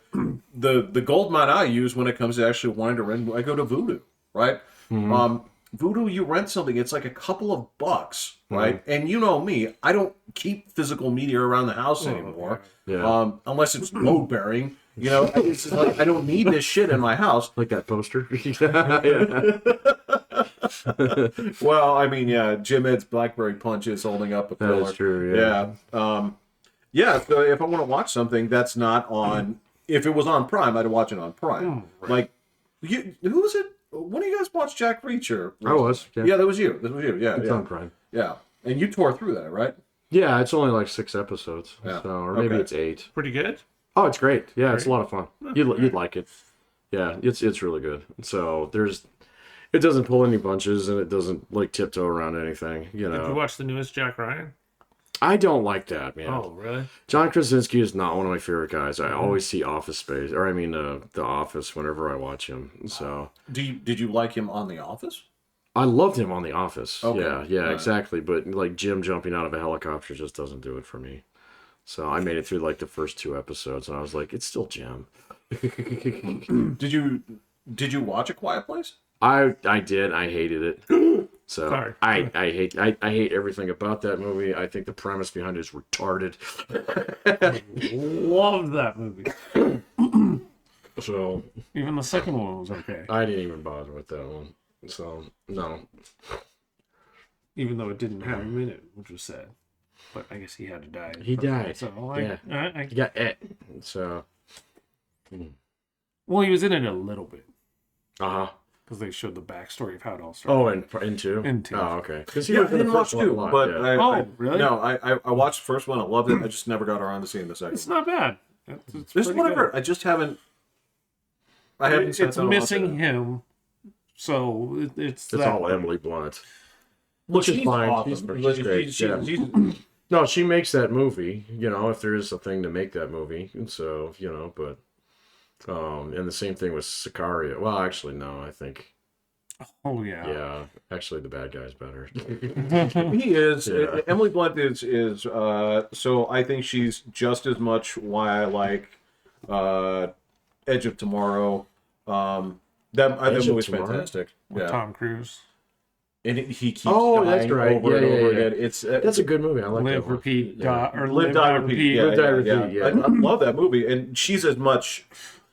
gold mine I use when it comes to actually wanting to rent, I go to Voodoo, right? Voodoo, you rent something, it's like a couple of bucks, right? And you know me, I don't keep physical media around the house anymore, unless it's load bearing. You know, it's just like I don't need this shit in my house. Like that poster. Yeah. Well, I mean, yeah, Jim Ed's Blackberry Punch is holding up a pillar. That is true, yeah. Yeah, so if I want to watch something that's not on, if it was on Prime, I'd watch it on Prime. Like, who was it? When do you guys watch Jack Reacher? I was. Yeah, that was you. That was you. Yeah, It's yeah. on Prime. Yeah, and you tore through that, right? Yeah, it's only like 6 episodes. Yeah. So, or maybe Okay. it's 8. Pretty good. Oh, it's great. Yeah, it's a lot of fun. You'd like it. Yeah, it's really good. So it doesn't pull any punches and it doesn't like tiptoe around anything. You Did you know, watch the newest Jack Ryan? I don't like that, man. Oh, really? John Krasinski is not one of my favorite guys. I always see Office Space, or I mean The Office whenever I watch him. So Did you like him on The Office? I loved him on The Office. Okay. Yeah, Right. exactly. But like Jim jumping out of a helicopter just doesn't do it for me. So I made it through like the first 2 episodes, and I was like, it's still Jim. Did you watch A Quiet Place? I did. I hated it. So Sorry. I hate everything about that movie. I think the premise behind it is retarded. Loved that movie. So Even the second one was okay. I didn't even bother with that one. So no. Even though it didn't have him in it, which was sad. But I guess he had to die. He died. So Yeah. He got it. So well, he was in it a little bit. uh-huh. Because they showed the backstory of how it all started. Oh, and 2? In 2. Oh, okay. Because Yeah, I didn't watch 2, but Oh, really? No, I watched the first one. I loved it. I just never got around to seeing the second It's one. not bad. It's Just pretty whatever. good. I just haven't. I haven't. sat It's down and watched missing it. him. So it's it's that all Oh, way. Emily Blunt. Well, Which is she's fine. awesome. She's great. Yeah. No, she makes that movie, you know, if there is a thing to make that movie. And so, you know, but and the same thing with Sicario. Well, actually no, I think Oh, yeah. yeah, actually the bad guy's better. He is. Yeah. Emily Blunt is. So I think she's just as much why I like Edge of Tomorrow. That Edge of movie's Tomorrow? fantastic. With Yeah, Tom Cruise. and he keeps Oh, that's dying right. over and Yeah, over yeah, yeah. again. It's That's a good movie. I like Live, that one. repeat, Yeah. die, or Live, Die, Repeat. Live, Die, Repeat, yeah. I love that movie, and she's as much.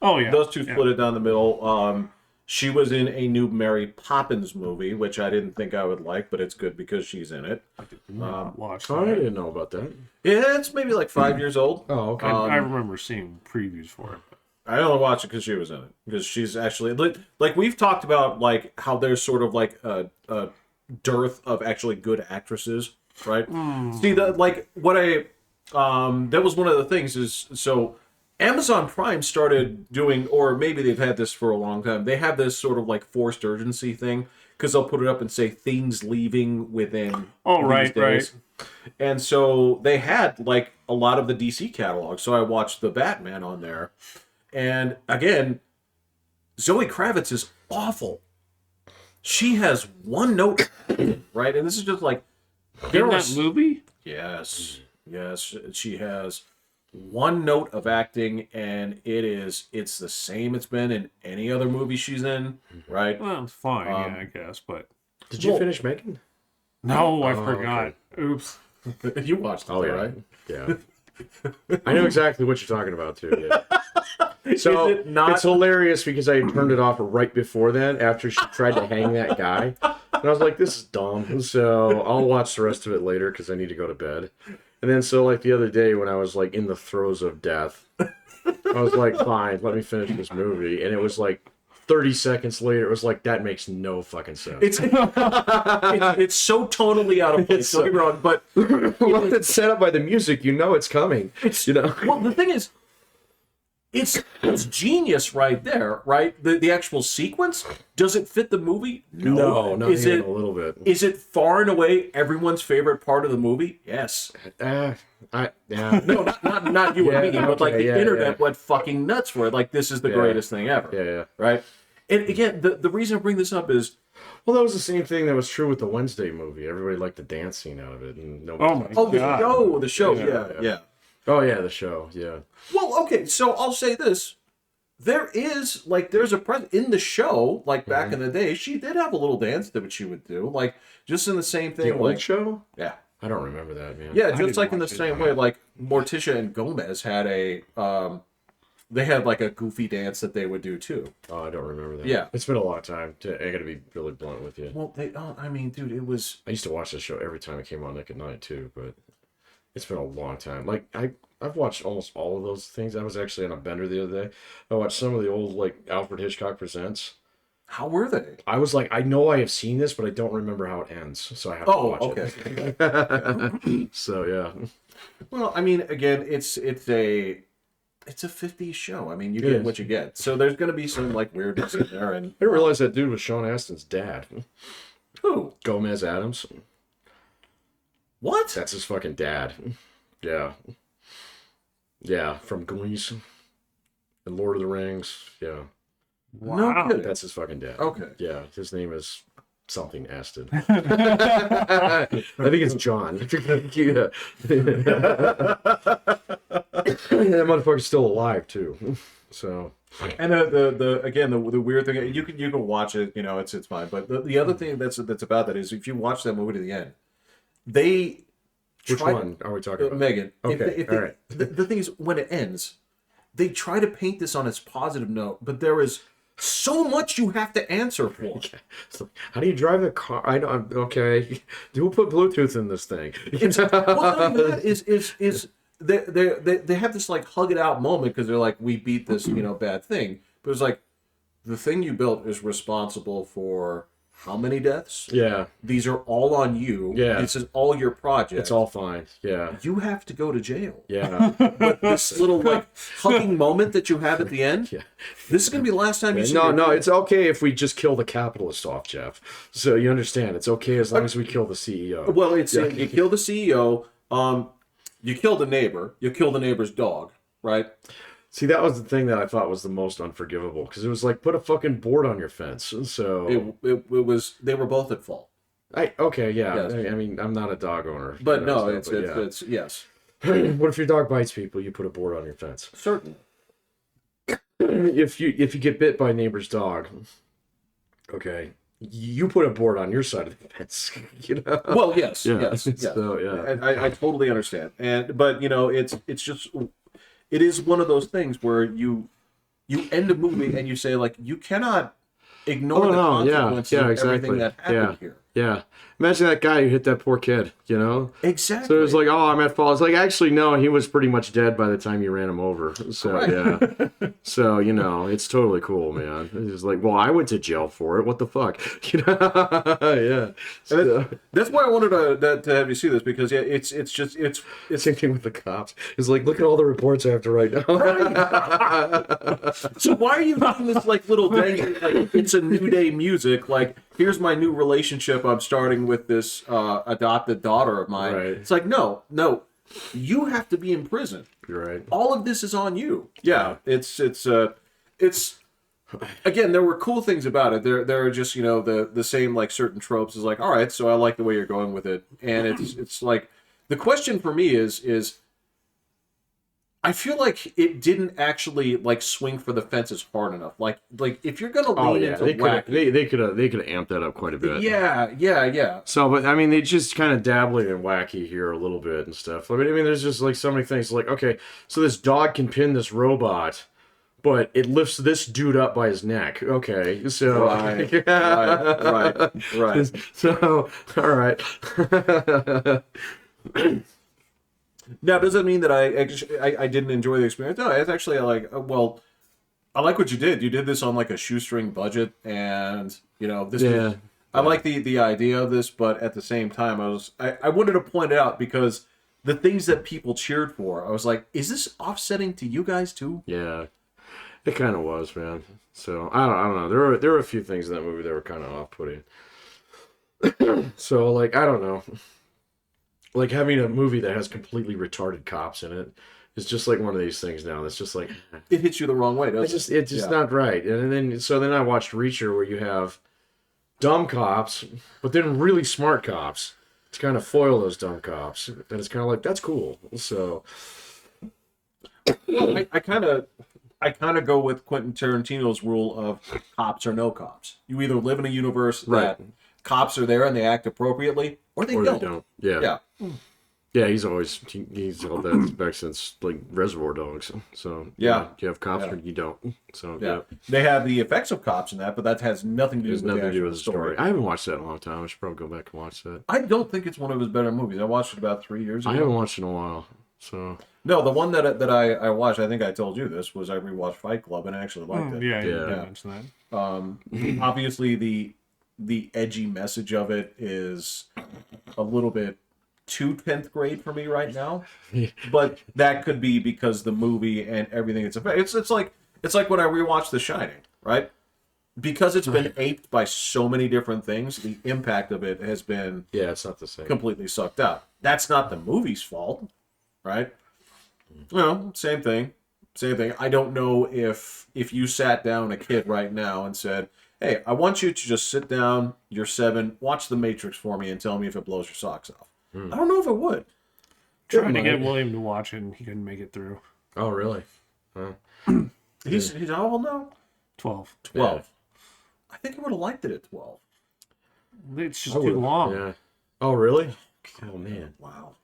Oh, yeah. Those two yeah. split it down the middle. She was in a new Mary Poppins movie, which I didn't think I would like, but it's good because she's in it. I did not watch Oh, I that. didn't know about that. Yeah, it's maybe like 5 years old. Oh, okay. I remember seeing previews for it. I only watched it because she was in it. Because she's actually like we've talked about like how there's sort of like a dearth of actually good actresses, right? See that like what I that was one of the things is so Amazon Prime started doing, or maybe they've had this for a long time. They have this sort of like forced urgency thing because they'll put it up and say things leaving within. Oh, these right, days. And so they had like a lot of the DC catalog. So I watched the Batman on there. And again, Zoe Kravitz is awful. she has one note, right? And this is just like In that movie? yes, she has one note of acting, and it's the same it's been in any other movie she's in, right? Well, it's fine, yeah, I guess, but Did you finish making? no, I forgot. Oops. You watched it, Oh yeah, right? yeah. I know exactly what you're talking about too. Yeah. So Is it not- it's hilarious because I turned it off right before that after she tried to hang that guy, and I was like, "This is dumb." So I'll watch the rest of it later because I need to go to bed. And then so like the other day when I was like in the throes of death, I was like, "Fine, let me finish this movie," and it was like 30 seconds later, it was like, that makes no fucking sense. It's so tonally out of place. Don't get me wrong, but Well, it's set up by the music. You know it's coming. You know. well, the thing is, it's genius right there, right? The actual sequence, does it fit the movie? No, not is even it a little bit. Is it far and away everyone's favorite part of the movie? Yes. Yeah. No, not you and me, Yeah, but like okay, the yeah, internet yeah. went fucking nuts for it. Like, this is the Yeah. greatest thing ever. Yeah. Right? And again, the reason I bring this up is, Well, that was the same thing that was true with the Wednesday movie. Everybody liked the dance scene out of it, and nobody. Oh my oh, God. the show, Yeah. yeah. Oh yeah, the show. Yeah. Well, okay, so I'll say this. There's a present in the show, like back Mm-hmm. in the day, she did have a little dance that she would do, like just in the same The thing, old like show. yeah, I don't remember that, man. yeah, didn't just like in the watch it. same way, like Morticia and Gomez had they had like a goofy dance that they would do too. Oh, I don't remember that. Yeah. It's been a long time. I gotta be really blunt with you. Well, I mean, dude, it was I used to watch this show every time it came on Nick at Night too, but it's been a long time. Like I've watched almost all of those things. I was actually on a bender the other day. I watched some of the old like Alfred Hitchcock Presents. how were they? I was like, I know I have seen this, but I don't remember how it ends, so I have to Oh, watch okay. it. So yeah. Well, I mean, again, it's a 50s show. I mean, you get is. what you get. So there's gonna be some like weirdness in there, and I didn't realize that dude was Sean Astin's dad. who? Gomez Adams. What? That's his fucking dad. Yeah. Yeah, from Grease and Lord of the Rings. Yeah. No kidding. That's his fucking dad. Okay. Yeah, his name is something Aston. I think it's John. Yeah. That motherfucker's still alive too. So And the weird thing, you can watch it, it's fine. But the other thing that's about that is if you watch that movie to the end, they which try- one are we talking about? Megan. Okay, all right. The thing is, when it ends, they try to paint this on its positive note, but there is so much you have to answer for. So, how do you drive a car? I don't. Okay, who put Bluetooth in this thing? Well, not even that is they have this like hug it out moment because they're like, we beat this bad thing, but it's like the thing you built is responsible for how many deaths? Yeah, These are all on you. Yeah. This is all your project. it's all fine. Yeah, You have to go to jail. yeah. But this little like hugging moment that you have at the end, Yeah. this is gonna be the last time you see No, your no, kid. it's okay if we just kill the capitalist off, Jeff. So you understand, it's okay as long as we kill the CEO. Well, it's you kill the CEO, you kill the neighbor, you kill the neighbor's dog, right? See, that was the thing that I thought was the most unforgivable because it was like put a fucking board on your fence. So It was they were both at fault. okay, yeah. Yes. I mean, I'm not a dog owner, But no, so, it's yes. yeah. What if your dog bites people? You put a board on your fence. Certainly. If you get bit by a neighbor's dog, okay, you put a board on your side of the fence. Well, yes, Yeah, yes. so, yeah. And I totally understand. But it's just it is one of those things where you end a movie and you say like you cannot ignore the consequences of everything that happened here. Yeah. Imagine that guy who hit that poor kid, Exactly. So it was like, oh, I'm at fault. It's like, actually, no, he was pretty much dead by the time you ran him over. So, yeah. So, it's totally cool, man. It's like, well, I went to jail for it. What the fuck? Yeah. So, That's why I wanted to have you see this because it's same thing with the cops. It's like, look at all the reports I have to write now. So why are you doing this like little dang like it's a new day music like here's my new relationship I'm starting with this adopted daughter of mine. Right. It's like no, you have to be in prison. You're right. All of this is on you. Yeah, it's again, there were cool things about it. There are just, the same, like, certain tropes is like, all right, so I like the way you're going with it. And it's like, the question for me is I feel like it didn't actually, like, swing for the fences hard enough. Like if you're gonna lean into wacky, they could have amped that up quite a bit. yeah. So, but I mean, they just kind of dabbling in wacky here a little bit and stuff. I mean, there's just like so many things. Like, okay, so this dog can pin this robot, but it lifts this dude up by his neck. Okay, so right. So, all right. Now, does that mean that I didn't enjoy the experience? No, it's actually like, well, I like what you did. You did this on like a shoestring budget, and this. Yeah. I like the idea of this, but at the same time, I wanted to point it out because the things that people cheered for, I was like, is this offsetting to you guys too? Yeah, it kind of was, man. So I don't know. There were a few things in that movie that were kind of off-putting. So like I don't know. Like having a movie that has completely retarded cops in it is just like one of these things now. That's just like it hits you the wrong way, doesn't it? It's just not right. And then I watched Reacher, where you have dumb cops, but then really smart cops to kind of foil those dumb cops, and it's kind of like that's cool. So, well, I kind of go with Quentin Tarantino's rule of cops or no cops. You either live in a universe that cops are there and they act appropriately, or they don't. Yeah. Yeah, he's held that back since like Reservoir Dogs. So you have cops or you don't. So they have the effects of cops in that, but that has nothing to do with the story. I haven't watched that in a long time. I should probably go back and watch that. I don't think it's one of his better movies. I watched it about 3 years ago. I haven't watched it in a while. So no, the one that I watched, I think I told you this, was I rewatched Fight Club and I actually liked it. Yeah, you mentioned that. Obviously the edgy message of it is a little bit too 10th grade for me right now, but that could be because the movie and everything it's like when I rewatched The Shining, right? Because it's been aped by so many different things, the impact of it has been it's not the same. Completely sucked out. That's not the movie's fault, right? Same thing. I don't know if you sat down a kid right now and said, hey, I want you to just sit down, you're 7, watch The Matrix for me and tell me if it blows your socks off. I don't know if it would. Tried to get William to watch it and he couldn't make it through. Oh, really? He's how old now? 12. Yeah. I think he would have liked it at 12. It's just too long. Yeah. Oh, really? Oh, man. Wow.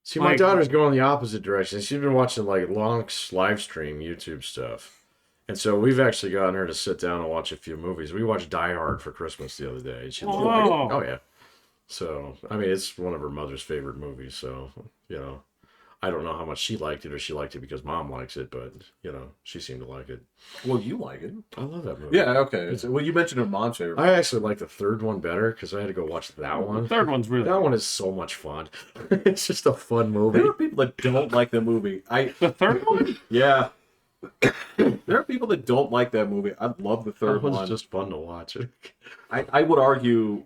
See, my daughter's going the opposite direction. She's been watching like long live stream YouTube stuff. And so we've actually gotten her to sit down and watch a few movies. We watched Die Hard for Christmas the other day. She loved it. Oh, yeah. So, I mean, it's one of her mother's favorite movies. So, I don't know how much she liked it or she liked it because mom likes it, but, she seemed to like it. Well, you like it. I love that movie. Yeah, okay. Well, you mentioned her mom's favorite. I actually like the third one better because I had to go watch that one. The third one's really That one is so much fun. It's just a fun movie. There are people that don't like the movie. The third one? Yeah. There are people that don't like that movie. I love the third one. It's just fun to watch. I would argue,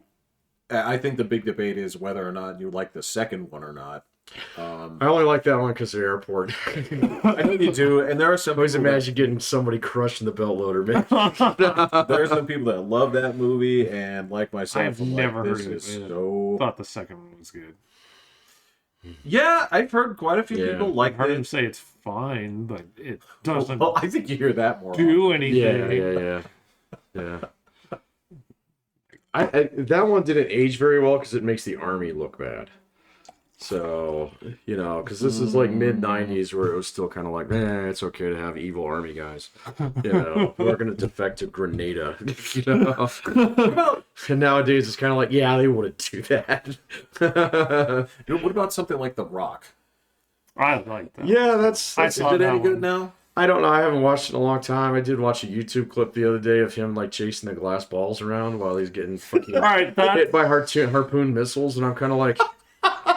I think the big debate is whether or not you like the second one or not. I only like that one because of the airport. I know you do, and there are some. I always imagine getting somebody crushed in the belt loader, man. There are some people that love that movie, and like myself, I've never heard of it. So... I thought the second one was good. Yeah, I've heard quite a few people like I've heard it. them say it's fine, but it doesn't. Well, I think you hear that more. Do anything? Yeah. I that one didn't age very well because it makes the army look bad. So, because this is like mid-90s where it was still kind of like, it's okay to have evil army guys. We're going to defect to Grenada. And nowadays it's kind of like, they wouldn't do that. What about something like The Rock? I like that. Yeah, that's is it any good now? I don't know. I haven't watched it in a long time. I did watch a YouTube clip the other day of him like chasing the glass balls around while he's getting fucking hit by harpoon missiles, and I'm kind of like,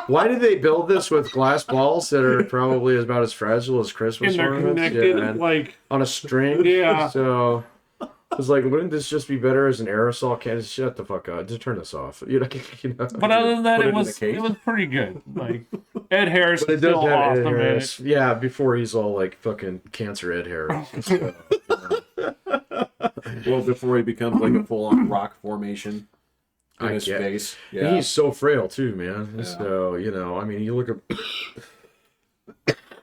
why did they build this with glass balls that are probably about as fragile as Christmas ornaments? Connected, like on a string. Yeah. So I was like, wouldn't this just be better as an aerosol can? Shut the fuck up. Just turn this off. But other than that, it was pretty good. Like Ed Harris is still awesome in it. Yeah, before he's all like fucking cancer Ed Harris. So, Well, before he becomes like a full-on rock formation in his get- face. And Yeah. he's so frail too, man. Yeah. So, you know, I mean, you look at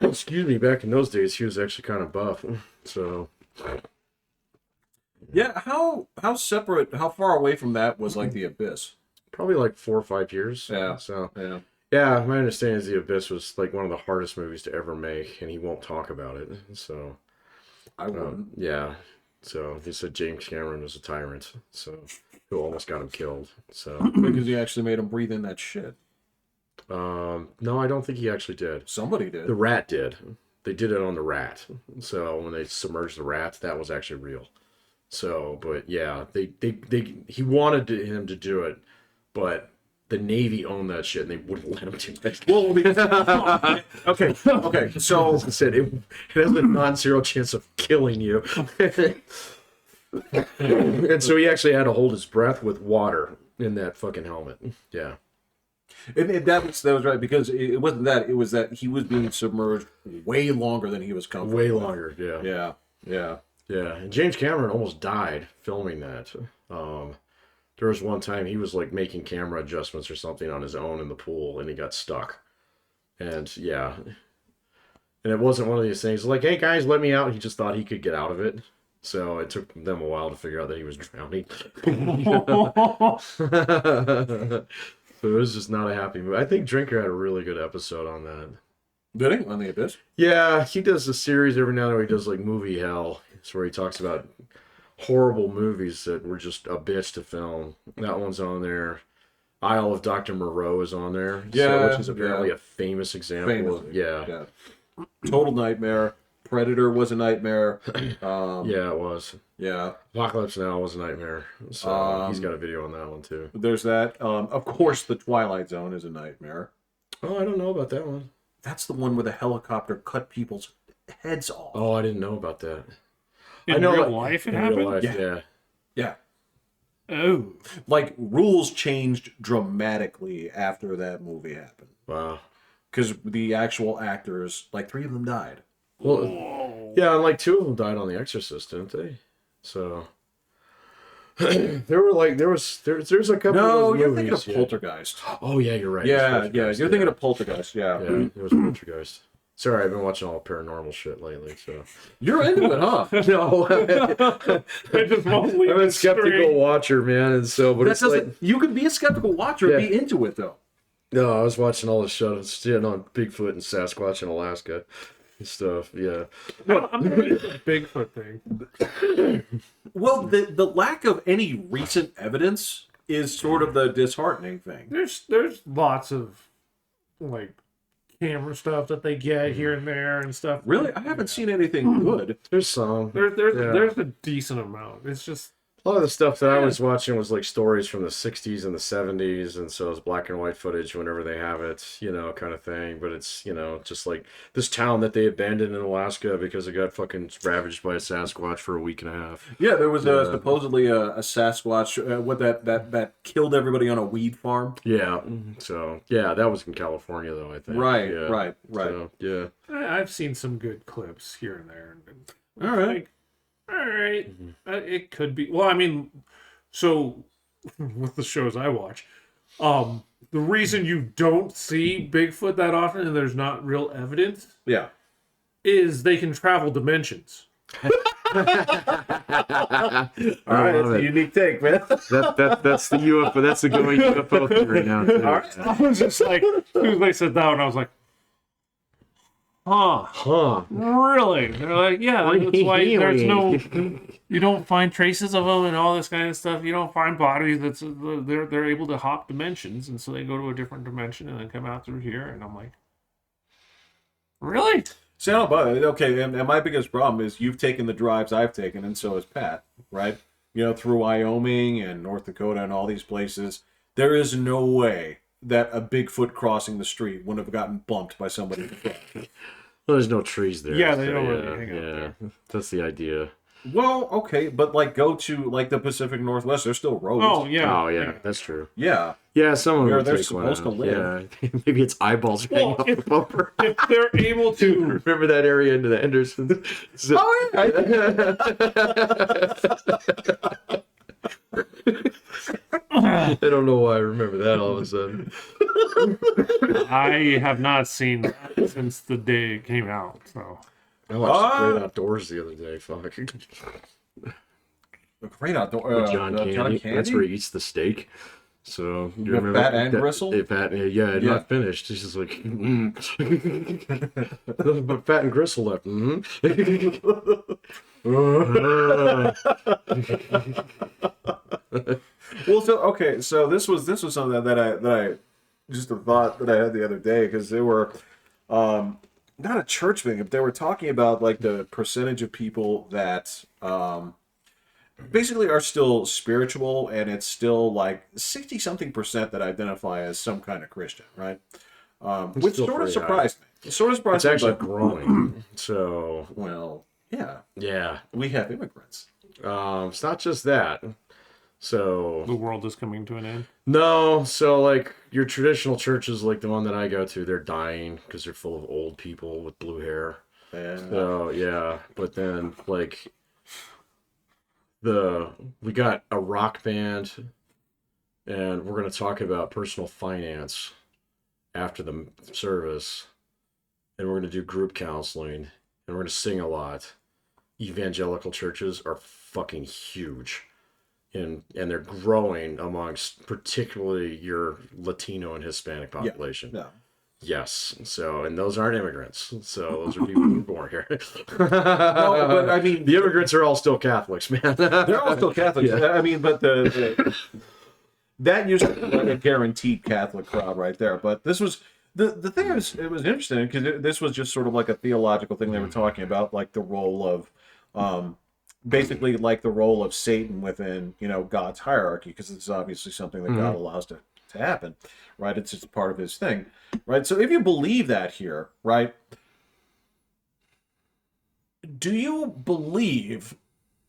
excuse me, back in those days he was actually kind of buff. So Yeah, how separate, how far away from that was like the Abyss? probably like 4 or 5 years. Yeah. So Yeah. yeah, my understanding is The Abyss was like one of the hardest movies to ever make, and he won't talk about it. So I wouldn't. yeah. So he said James Cameron was a tyrant, so who almost got him killed. So Because he actually made him breathe in that shit. no, I don't think he actually did. Somebody did. The rat did. They did it on the rat. So when they submerged the rat, that was actually real. So, but yeah, he wanted him to do it, but the Navy owned that shit and they wouldn't let him do it. Well, because, okay. So As I said, it has a non-zero chance of killing you. And so he actually had to hold his breath with water in that fucking helmet. Yeah. that was right, because it wasn't that, it was that he was being submerged way longer than he was comfortable. Way with. longer, yeah. Yeah. Yeah. Yeah, and James Cameron almost died filming that. There was one time he was like making camera adjustments or something on his own in the pool, and he got stuck. And yeah, and it wasn't one of these things like, "Hey guys, let me out." He just thought he could get out of it, so it took them a while to figure out that he was drowning. So it was just not a happy movie. I think Drinker had a really good episode on that. Did he? On the Abyss? Yeah, he does a series every now and then where he does like movie hell. It's where he talks about horrible movies that were just a bitch to film. That one's on there. Isle of Dr. Moreau is on there. Yeah, which is apparently a famous example. Yeah. Total nightmare. Predator was a nightmare. Yeah, it was. Yeah. Apocalypse Now was a nightmare. So he's got a video on that one too. There's that. Of course, The Twilight Zone is a nightmare. Oh, I don't know about that one. That's the one where the helicopter cut people's heads off. Oh, I didn't know about that. In I know real life, it in happened. real life, Yeah. yeah. Yeah. Oh, Like, rules changed dramatically after that movie happened. Wow. Because the actual actors, like 3 of them died. Well, yeah, and like 2 of them died on The Exorcist, didn't they? So there's a couple. No, of those you're movies, thinking of yeah. Poltergeist. Oh yeah, you're right. Yeah, It's yeah, Poltergeist, you're thinking of Poltergeist. Yeah. Yeah, it was Poltergeist. Sorry, I've been watching all paranormal shit lately, so. You're into it, huh? No, it just won't leave I'm a it skeptical straight. watcher, man, and so, but That it's doesn't. like, You can be a skeptical watcher and Yeah. be into it, though. no, I was watching all the shows, on Bigfoot and Sasquatch in Alaska and stuff. Yeah, I'm not into the Bigfoot thing. Well, the lack of any recent evidence is sort of the disheartening thing. There's lots of like camera stuff that they get here and there and stuff. Really, I haven't seen anything good. there's some. There's a decent amount. It's just A lot of the stuff that I was watching was like stories from the 60s and the 70s, and so it's black and white footage whenever they have it, kind of thing. But it's, just like this town that they abandoned in Alaska because it got fucking ravaged by a Sasquatch for a week and a half. Yeah, there was supposedly a Sasquatch that killed everybody on a weed farm. Yeah, so, yeah, that was in California, though, I think. Right, Yeah. right. So, yeah. I've seen some good clips here and there. All right. All right. It could be. Well, I mean, so with the shows I watch, the reason you don't see Bigfoot that often and there's not real evidence Yeah. is they can travel dimensions. All right, It's a unique take, man. that's the UFO. That's the going UFO theory now. Too. All right. I was just like, as soon as they said that one, I was like, Huh? really? They're like, yeah, that's why there's no, you don't find traces of them and all this kind of stuff. You don't find bodies. They're able to hop dimensions, and so they go to a different dimension and then come out through here. And I'm like, really? See, I don't buy it. Okay, and my biggest problem is you've taken the drives I've taken, and so has Pat, right? Through Wyoming and North Dakota and all these places. There is no way that a Bigfoot crossing the street wouldn't have gotten bumped by somebody in front. Well, there's no trees there. Yeah, they so, don't really hang out there. That's the idea. Well, okay, but go to the Pacific Northwest. There's still roads. Oh yeah. Oh yeah, that's true. Yeah. Yeah, someone Where would they're take one supposed to out. Yeah, maybe its eyeballs are hanging Well, off the bumper. if they're able to, Remember that area into the Hendersons? So, Oh, yeah. I don't know why I remember that all of a sudden. I have not seen that since the day it came out. So I watched The Great Outdoors the other day. Fuck. Great outdoor. With John Candy. That's where he eats the steak. So you With remember Fat and that, Gristle? Yeah, not finished. He's just like, but Fat and Gristle left. Well, so okay, so this was something that I just a thought that I had the other day because they were not a church thing, but they were talking about like the percentage of people that basically are still spiritual, and it's still like 60-something% that identify as some kind of Christian, right? Which still sort of pretty surprised me. It sort of surprised It's actually me, but, growing. So well, yeah, yeah, we have immigrants. it's not just that. So the world is coming to an end. no, so like your traditional churches, like the one that I go to, they're dying because they're full of old people with blue hair. And So yeah, but then like we got a rock band, and we're gonna talk about personal finance after the service, and we're gonna do group counseling, and we're gonna sing a lot. Evangelical churches are fucking huge. And they're growing amongst particularly your Latino and Hispanic population. yeah. Yes. So, and those aren't immigrants. So those are people who were born here. No, but I mean, The immigrants are all still Catholics, man. they're all still Catholics. Yeah. I mean, but that used to be like a guaranteed Catholic crowd right there. But this was the thing. It was interesting because this was just sort of like a theological thing they were talking about, like the role of, basically like the role of Satan within God's hierarchy, because it's obviously something that God allows to happen, right? It's just part of His thing, right? So if you believe that here, right? Do you believe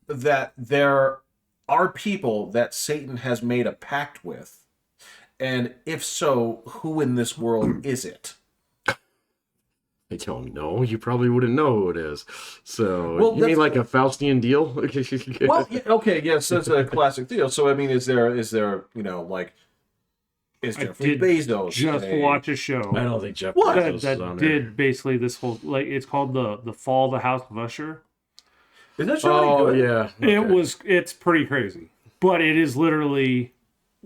that there are people that Satan has made a pact with? And if so, who in this world is it? I don't know. You probably wouldn't know who it is. So, Well, you mean that's- like a Faustian deal? Well, yeah, okay, yes, that's a classic deal. So I mean, is there like, is I Jeffrey did Bezos just a- watch a show I don't think Jeff What? Bezos that, is that on there. did basically this whole, like, it's called the Fall of the House of Usher. Is that show Oh any good? yeah. It's pretty crazy, but it is literally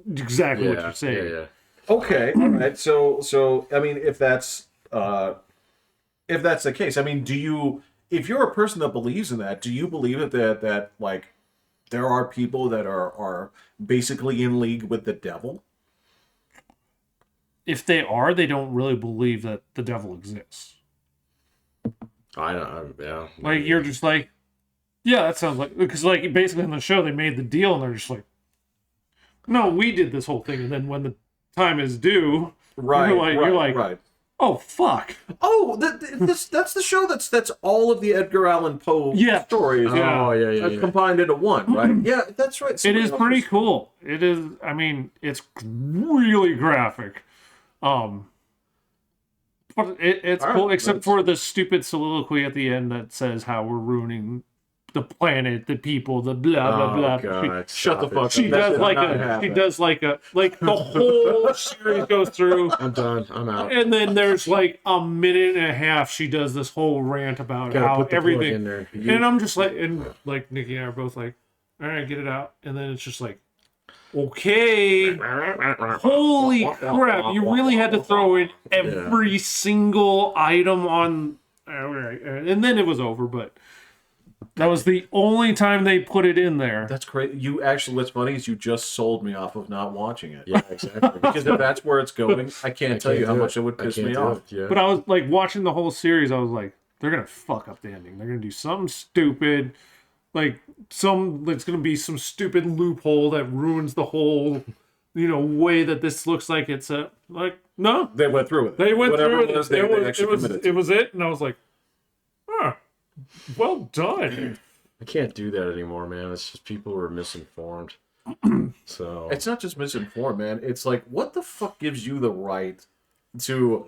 exactly what you're saying. Yeah. Okay, all right. So I mean, if that's the case, I mean, if you're a person that believes in that, do you believe that like there are people that are basically in league with the devil? If they are, they don't really believe that the devil exists. Yeah. Like, you're just like, yeah, that sounds like, because like basically in the show they made the deal and they're just like, no, we did this whole thing, and then when the time is due, Right. you're like, right. oh fuck, Oh, that's the show that's all of the Edgar Allan Poe Yeah. stories. Yeah. Oh yeah. Combined into one, right? Yeah, that's right. it is pretty cool. It is. I mean, it's really graphic. But it's All cool, right, except for the stupid soliloquy at the end that says how we're ruining the planet, the people, the blah blah blah. God, Shut the stop fuck it. up. She That does did like not a. happen. She does like a. Like the whole series goes through, I'm done. I'm out. and then there's like a minute and a half. She does this whole rant about Gotta how put the plug everything. in there. And I'm just like, and like Nikki and I are both like, all right, get it out. And then it's just like, okay, holy crap! You really had to throw in every single item on. All right, and then it was over. But that was the only time they put it in there. That's great. You actually, what's funny is you just sold me off of not watching it. Yeah, exactly. Because if that's where it's going, I can't tell you how much it would piss me off. Yeah. But I was like watching the whole series. I was like, they're gonna fuck up the ending. They're gonna do something stupid. Like it's gonna be some stupid loophole that ruins the whole, way that this looks like it's a no. They went through with it. They went Whatever through it was, they actually committed to. it was it, and I was like, well done. I can't do that anymore, man. It's just people who are misinformed. So It's not just misinformed, man. It's like, what the fuck gives you the right to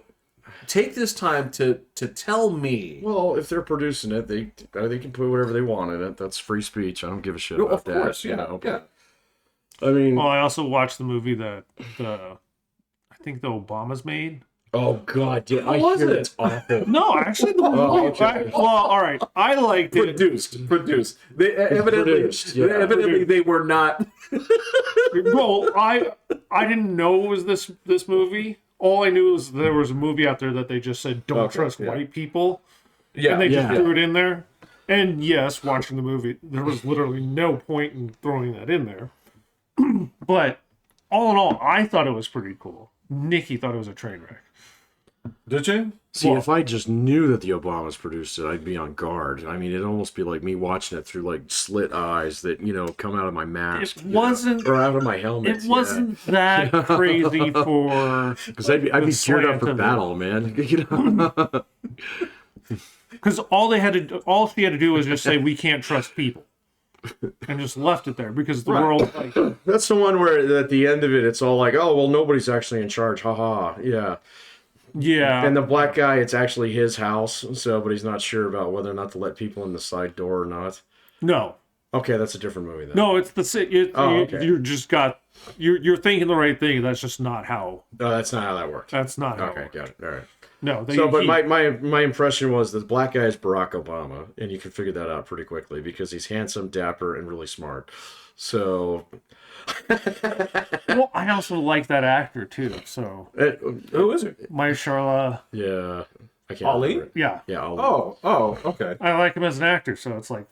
take this time to tell me? well, if they're producing it, they can put whatever they want in it. That's free speech. I don't give a shit Well, about of that. course, yeah, yeah. I mean, Well, I also watched the movie that I think the Obamas made. oh god, yeah, How was it? it's awful. No, actually, the movie. okay. Well, all right, I liked it. Produced. They evidently, Produced, yeah. evidently they were not. Well, I didn't know it was this movie. All I knew was there was a movie out there that they just said don't Okay, trust yeah. white people, Yeah, and they just yeah. threw it in there. And yes, watching the movie, there was literally no point in throwing that in there. But all in all, I thought it was pretty cool. Nikki thought it was a train wreck. Did you? See, Well- if I just knew that the Obamas produced it, I'd be on guard. I mean, it'd almost be like me watching it through like slit eyes that come out of my mask. It wasn't. or out of my helmet. It wasn't that crazy for because I'd be geared up slant for of it. battle, man. Because all she had to do was just say we can't trust people, and just left it there because the world. Like, That's the one where at the end of it, it's all like, oh well, nobody's actually in charge. Haha, yeah. yeah, And the black guy, it's actually his house, but he's not sure about whether or not to let people in the side door or not. no, Okay, that's a different movie then. no, it's the okay. you're just got you're thinking the right thing. That's just not how. No, that's not how that worked. That's not how. Okay, got it. All right. No, they, So, but he- my impression was that the black guy is Barack Obama, and you can figure that out pretty quickly because he's handsome, dapper, and really smart. So, well, I also like that actor too. So Who is it? Mahershala, yeah, I can't. Ali? remember it. yeah, Yeah, Ali. Oh, okay. I like him as an actor. So it's like,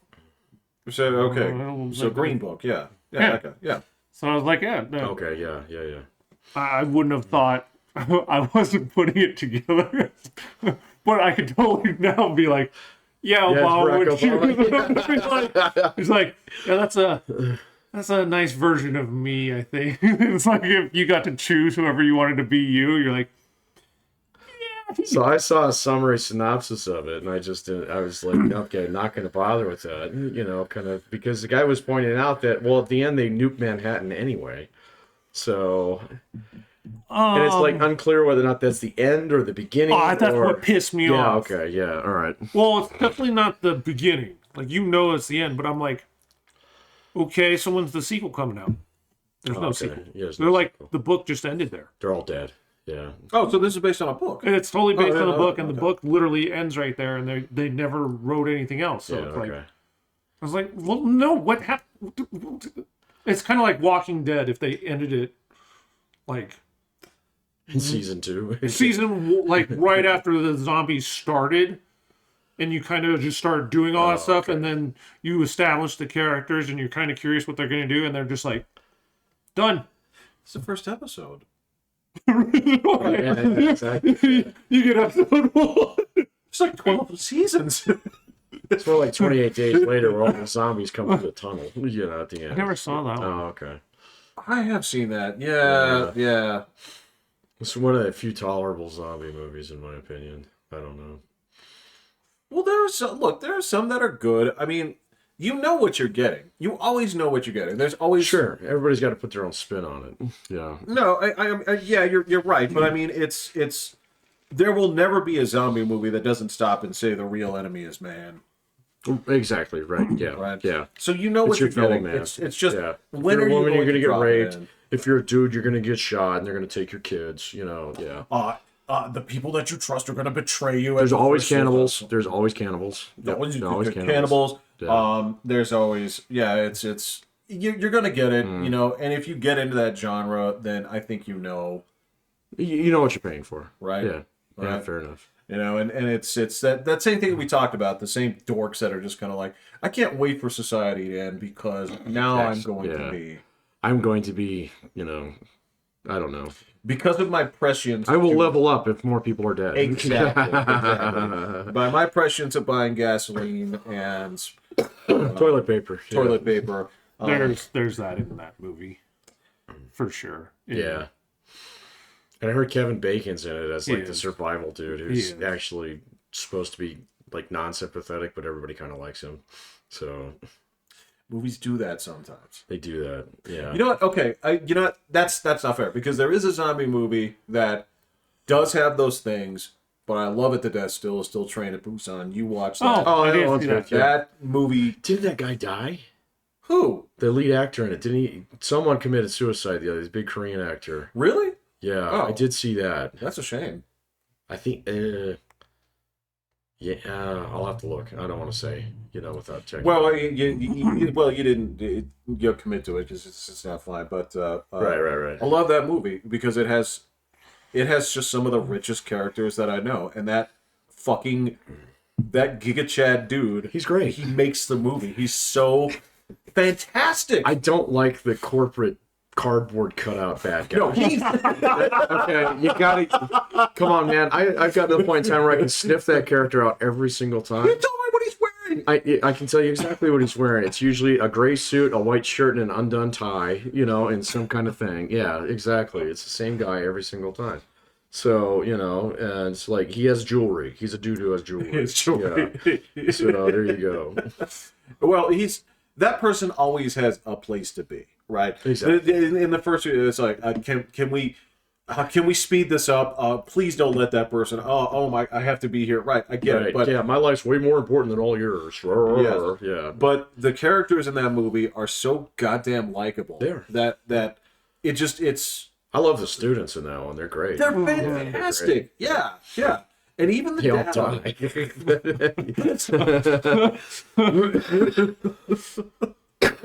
So okay. Well, So Green Book, yeah. Yeah. Yeah, okay. Yeah. so I was like, yeah, no, Okay, yeah. I wouldn't have thought. I wasn't putting it together, but I could totally now be like, yeah, Obama it's would Barack choose. He's like, yeah, that's a nice version of me. I think it's like if you got to choose whoever you wanted to be, you're like, So I saw a summary synopsis of it, and I was like, okay, not going to bother with that, kind of, because the guy was pointing out that, well, at the end they nuked Manhattan anyway. So, and it's like unclear whether or not that's the end or the beginning. that's or... what pissed me Yeah, off. okay, yeah, all right. Well, it's definitely not the beginning. Like it's the end, but I'm like, okay, so when's the sequel coming out? There's no Okay, sequel. yeah, there's no They're like sequel. the book just ended there. They're all dead. Yeah. Oh, so this is based on a book. And it's totally based yeah, on a book, and the okay. book literally ends right there, and they never wrote anything else. So Yeah, it's like okay. I was like, well, no, what happened? It's kind of like Walking Dead if they ended it like In season 2. season like right after the zombies started, and you kind of just start doing all that stuff, and then you establish the characters, and you're kind of curious what they're going to do, and they're just like done. It's the first episode. Yeah, exactly. You get episode 1. It's like 12 seasons. It's more like 28 days later where all the zombies come through the tunnel, at the end. I never saw that one. Oh, okay. I have seen that. Yeah. It's one of the few tolerable zombie movies, in my opinion. I don't know. Well, there are some that are good. I mean, you know what you're getting. You always know what you're getting. There's always Sure, everybody's got to put their own spin on it. Yeah. No, I yeah, you're right, but I mean, it's there will never be a zombie movie that doesn't stop and say the real enemy is man. Exactly, right. Yeah. Right. Yeah. So you know It's what your you're fellow getting. man. It's just Yeah. when if you're are a you woman, going you're to gonna get drop it raped. in? If you're a dude, you're gonna get shot, and they're gonna take your kids. Yeah. The people that you trust are going to betray you. There's at the always first of cannibals. the- There's always cannibals. There's always, There's always cannibals. Yeah. There's always it's you're going to get it, and if you get into that genre, then I think You know what you're paying for, right? Yeah. Yeah. Right. Fair enough. And it's that same thing that we talked about, the same dorks that are just kind of like, I can't wait for society to end because now Yes, I'm going yeah. to be. I'm going to be, I don't know. Because of my prescience. I will to- level up if more people are dead. Exactly. By my prescience of buying gasoline and Toilet paper. Yeah. toilet paper. There's that in that movie, for sure. Yeah. And I heard Kevin Bacon's in it as He like the is. survival dude He who's is. actually supposed to be like non-sympathetic, but everybody kind of likes him. So Movies do that sometimes. They do that. Yeah. You know what? Okay, you know what? That's not fair because there is a zombie movie that does have those things, but I love it to death. Still Train to Busan. You watch that? Oh, I that didn't one's see that. good. That movie. Didn't that guy die? Who? The lead actor in it. Didn't he? Someone committed suicide the other day. This big Korean actor. Really? Yeah, Oh. I did see that. That's a shame. I think. Yeah, I'll have to look. I don't want to say, without checking. Well, you didn't commit to it because it's not fine. But right. I love that movie because it has just some of the richest characters that I know, and that Giga Chad dude. He's great. He makes the movie. He's so fantastic. I don't like the corporate cardboard cutout bad guy. No, he's Okay, you gotta come on, man. I've got to the point in time where I can sniff that character out every single time. You tell me what he's wearing. I can tell you exactly what he's wearing. It's usually a gray suit, a white shirt, and an undone tie, and some kind of thing. Yeah, exactly. It's the same guy every single time. So, and it's like he has jewelry. He's a dude who has jewelry. His jewelry. Yeah. So there you go. Well, that person always has a place to be, right? Exactly. In the first, it's like, can we speed this up? Please don't let that person. Oh my, I have to be here. Right, I get it. But yeah, my life's way more important than all yours. Yes. Yeah. But the characters in that movie are so goddamn likable. That it's. I love the students in that one. They're great. They're fantastic. Yeah. And even the They all dad.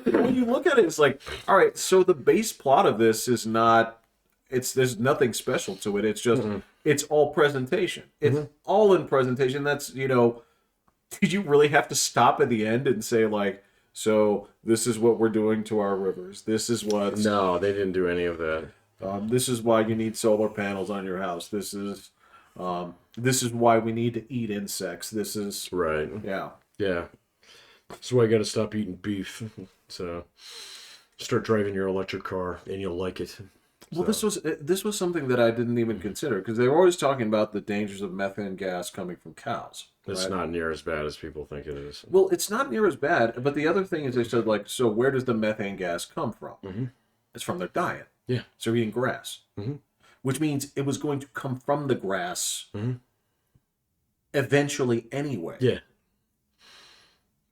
When you look at it, it's like, all right, so the base plot of this is not. There's nothing special to it. It's just it's all presentation. It's all in presentation. That's did you really have to stop at the end and say like, so this is what we're doing to our rivers. This is what. No, they didn't do any of that. This is why you need solar panels on your house. This is why we need to eat insects. This is right. Yeah. That's why you got to stop eating beef. So start driving your electric car, and you'll like it. Well, this was something that I didn't even consider because they were always talking about the dangers of methane gas coming from cows. It's right? not near as bad as people think it is. Well, it's not near as bad, but the other thing is they said like, so where does the methane gas come from? Mm-hmm. It's from their diet. Yeah. So they're eating grass, which means it was going to come from the grass eventually anyway. Yeah.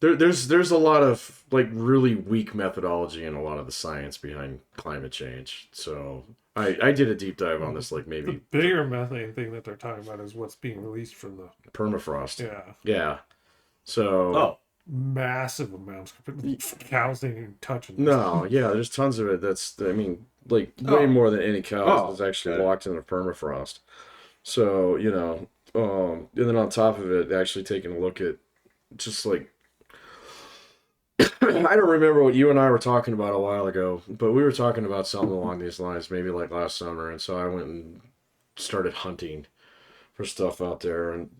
There's a lot of like really weak methodology and a lot of the science behind climate change. So I did a deep dive on this, like maybe The bigger methane thing that they're talking about is what's being released from the permafrost. yeah Yeah. So massive amounts. Cows ain't even touching. no, yeah, there's tons of it. Like way more than any cow is actually locked in the permafrost. So and then on top of it, actually taking a look at just like. I don't remember what you and I were talking about a while ago, but we were talking about something along these lines, maybe like last summer, and so I went and started hunting for stuff out there. And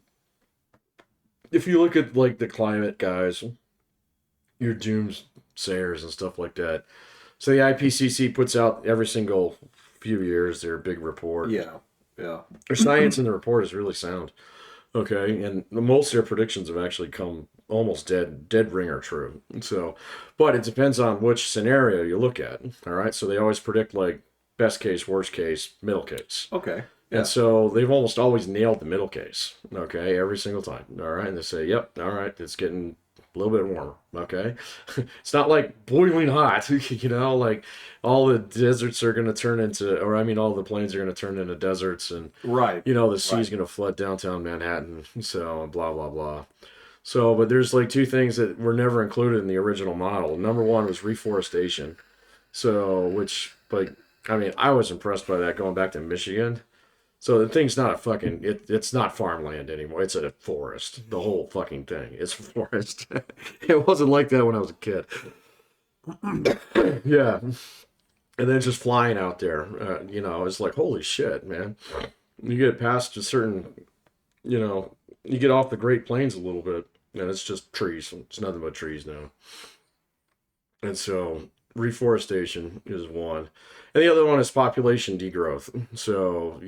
if you look at like the climate guys, your doomsayers and stuff like that, so the IPCC puts out every single few years their big report. Yeah. Their science in the report is really sound. Okay, and most of their predictions have actually come almost dead ringer true. So, but it depends on which scenario you look at. All right, so they always predict like best case, worst case, middle case. Okay. And so they've almost always nailed the middle case. Okay, every single time. All right, and they say, "Yep, all right, it's getting a little bit warmer." Okay, it's not like boiling hot. Like all the deserts are going to turn into, or I mean, all the plains are going to turn into deserts, and Right. the sea's going to flood downtown Manhattan. So blah blah blah. So, but there's like two things that were never included in the original model. Number one was reforestation. So, which like, I mean, I was impressed by that going back to Michigan. So the thing's not it's not farmland anymore. It's a forest. The whole fucking thing. It's a forest. It wasn't like that when I was a kid. Yeah. And then just flying out there, it's like, holy shit, man. You get past a certain, you get off the Great Plains a little bit, and it's just trees. It's nothing but trees now. And so reforestation is one. And the other one is population degrowth. So,